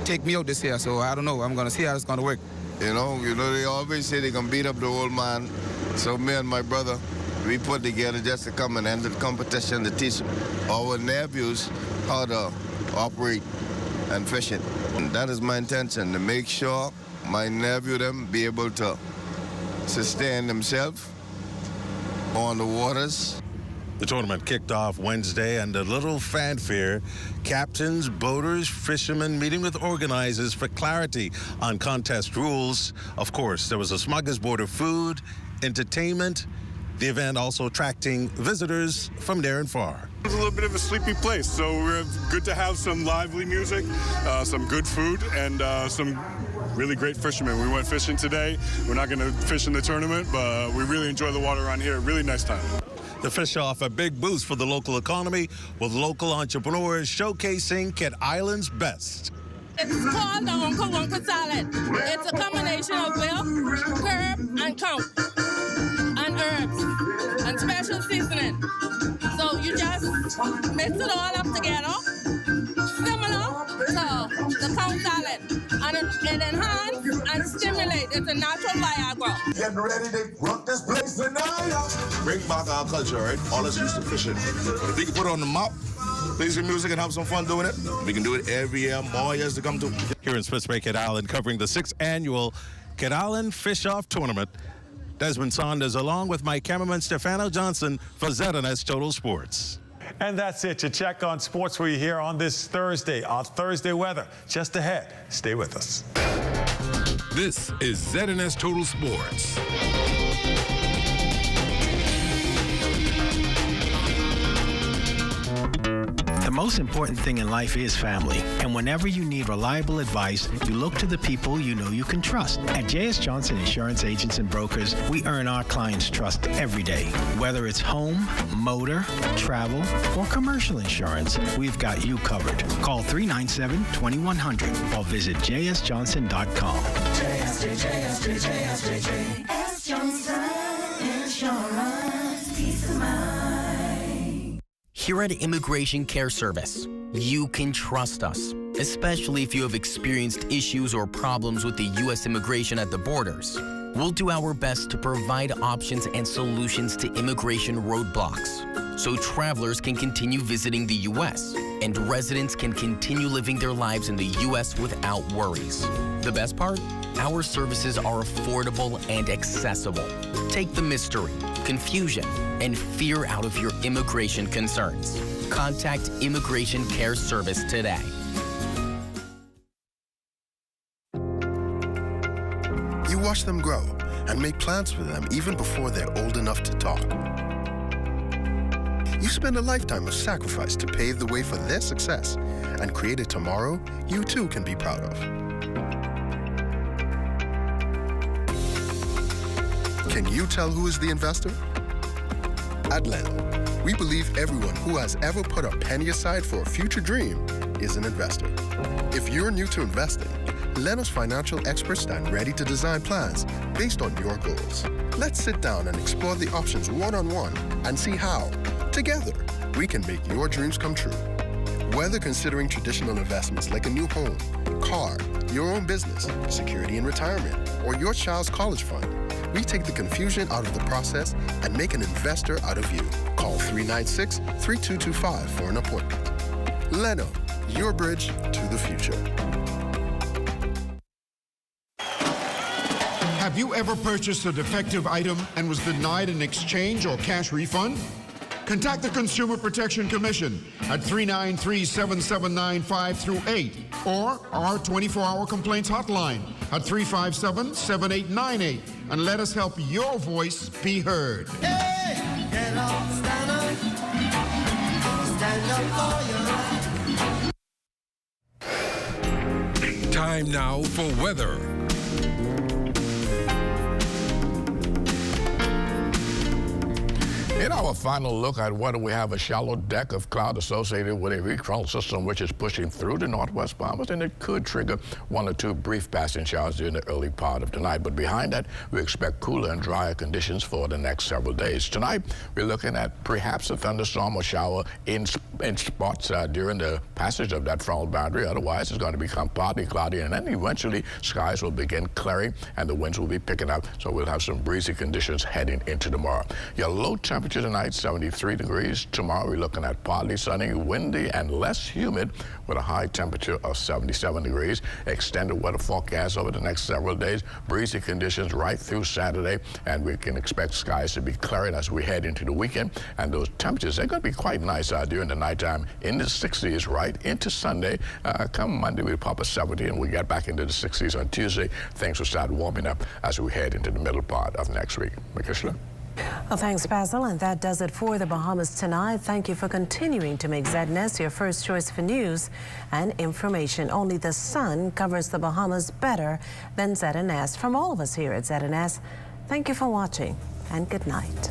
take me out this year, so I don't know. I'm going to see how it's going to work. You know, they always say they can beat up the old man. So me and my brother, we put together just to come and enter the competition to teach our nephews how to operate and fish it. And that is my intention, to make sure my nephew them be able to sustain themselves on the waters. The tournament kicked off Wednesday, and a little fanfare. Captains, boaters, fishermen meeting with organizers for clarity on contest rules. Of course, there was a smorgasbord of food, entertainment. The event also attracting visitors from near and far. It's a little bit of a sleepy place, so we're good to have some lively music, some good food, and some really great fishermen. We went fishing today. We're not going to fish in the tournament, but we really enjoy the water around here. Really nice time. The fish off a big boost for the local economy, with local entrepreneurs showcasing Cat Island's best. It's called the Uncle Wonka salad. It's a combination of milk, herb, and count, and herbs, and special seasoning. So you just mix it all up together, similar to the count salad. And it enhances and stimulates. It's a natural Viagra. Getting ready to rock this place tonight. Bring back our culture, right? All us used to fishing. If we can put it on the map, play some music and have some fun doing it, we can do it every year, more years to come too. Here in Spitz Bay, Cat Island, covering the 6th annual Cat Island Fish-Off Tournament. Desmond Saunders, along with my cameraman Stefano Johnson for ZNS Total Sports. And that's it. You check on sports for you here on this Thursday. Our Thursday weather just ahead. Stay with us. This is ZNS Total Sports. The most important thing in life is family. And whenever you need reliable advice, you look to the people you know you can trust. At J.S. Johnson Insurance Agents and Brokers, we earn our clients' trust every day. Whether it's home, motor, travel, or commercial insurance, we've got you covered. Call 397-2100 or visit jsjohnson.com. JS Johnson Insurance. Peace of mind. Here at Immigration Care Service, you can trust us, especially if you have experienced issues or problems with the U.S. immigration at the borders. We'll do our best to provide options and solutions to immigration roadblocks, so travelers can continue visiting the U.S. and residents can continue living their lives in the U.S. without worries. The best part? Our services are affordable and accessible. Take the mystery, confusion, and fear out of your immigration concerns. Contact Immigration Care Service today. You watch them grow and make plans for them even before they're old enough to talk. You spend a lifetime of sacrifice to pave the way for their success and create a tomorrow you too can be proud of. Can you tell who is the investor? At Leno, we believe everyone who has ever put a penny aside for a future dream is an investor. If you're new to investing, Leno's financial experts stand ready to design plans based on your goals. Let's sit down and explore the options one-on-one and see how, together, we can make your dreams come true. Whether considering traditional investments like a new home, car, your own business, security in retirement, or your child's college fund, We take the confusion out of the process and make an investor out of you. Call 396-3225 for an appointment. Leno, your bridge to the future. Have you ever purchased a defective item and was denied an exchange or cash refund? Contact the Consumer Protection Commission at 393-7795-8 or our 24-hour complaints hotline at 357-7898 and let us help your voice be heard. Hey, get up, stand up. Stand up for your right. Time now for weather. In our final look at weather, we have a shallow deck of cloud associated with a weak frontal system which is pushing through the northwest Bahamas, and it could trigger 1 or 2 brief passing showers during the early part of the night. But behind that, we expect cooler and drier conditions for the next several days. Tonight, we're looking at perhaps a thunderstorm or shower in spots during the passage of that frontal boundary. Otherwise, it's going to become partly cloudy, and then eventually skies will begin clearing and the winds will be picking up, so we'll have some breezy conditions heading into tomorrow. Your low temperature tonight, 73 degrees. Tomorrow, we're looking at partly sunny, windy, and less humid with a high temperature of 77 degrees. Extended weather forecast over the next several days. Breezy conditions right through Saturday, and we can expect skies to be clearing as we head into the weekend. And those temperatures, they're going to be quite nice during the nighttime, in the 60s right into Sunday. Come Monday, we'll pop a 70, and we get back into the 60s on Tuesday. Things will start warming up as we head into the middle part of next week. Mikishla? Well, thanks, Basil, and that does it for the Bahamas tonight. Thank you for continuing to make ZNS your first choice for news and information. Only the sun covers the Bahamas better than ZNS. From all of us here at ZNS, thank you for watching, and good night.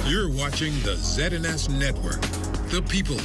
You're watching the ZNS Network, the people's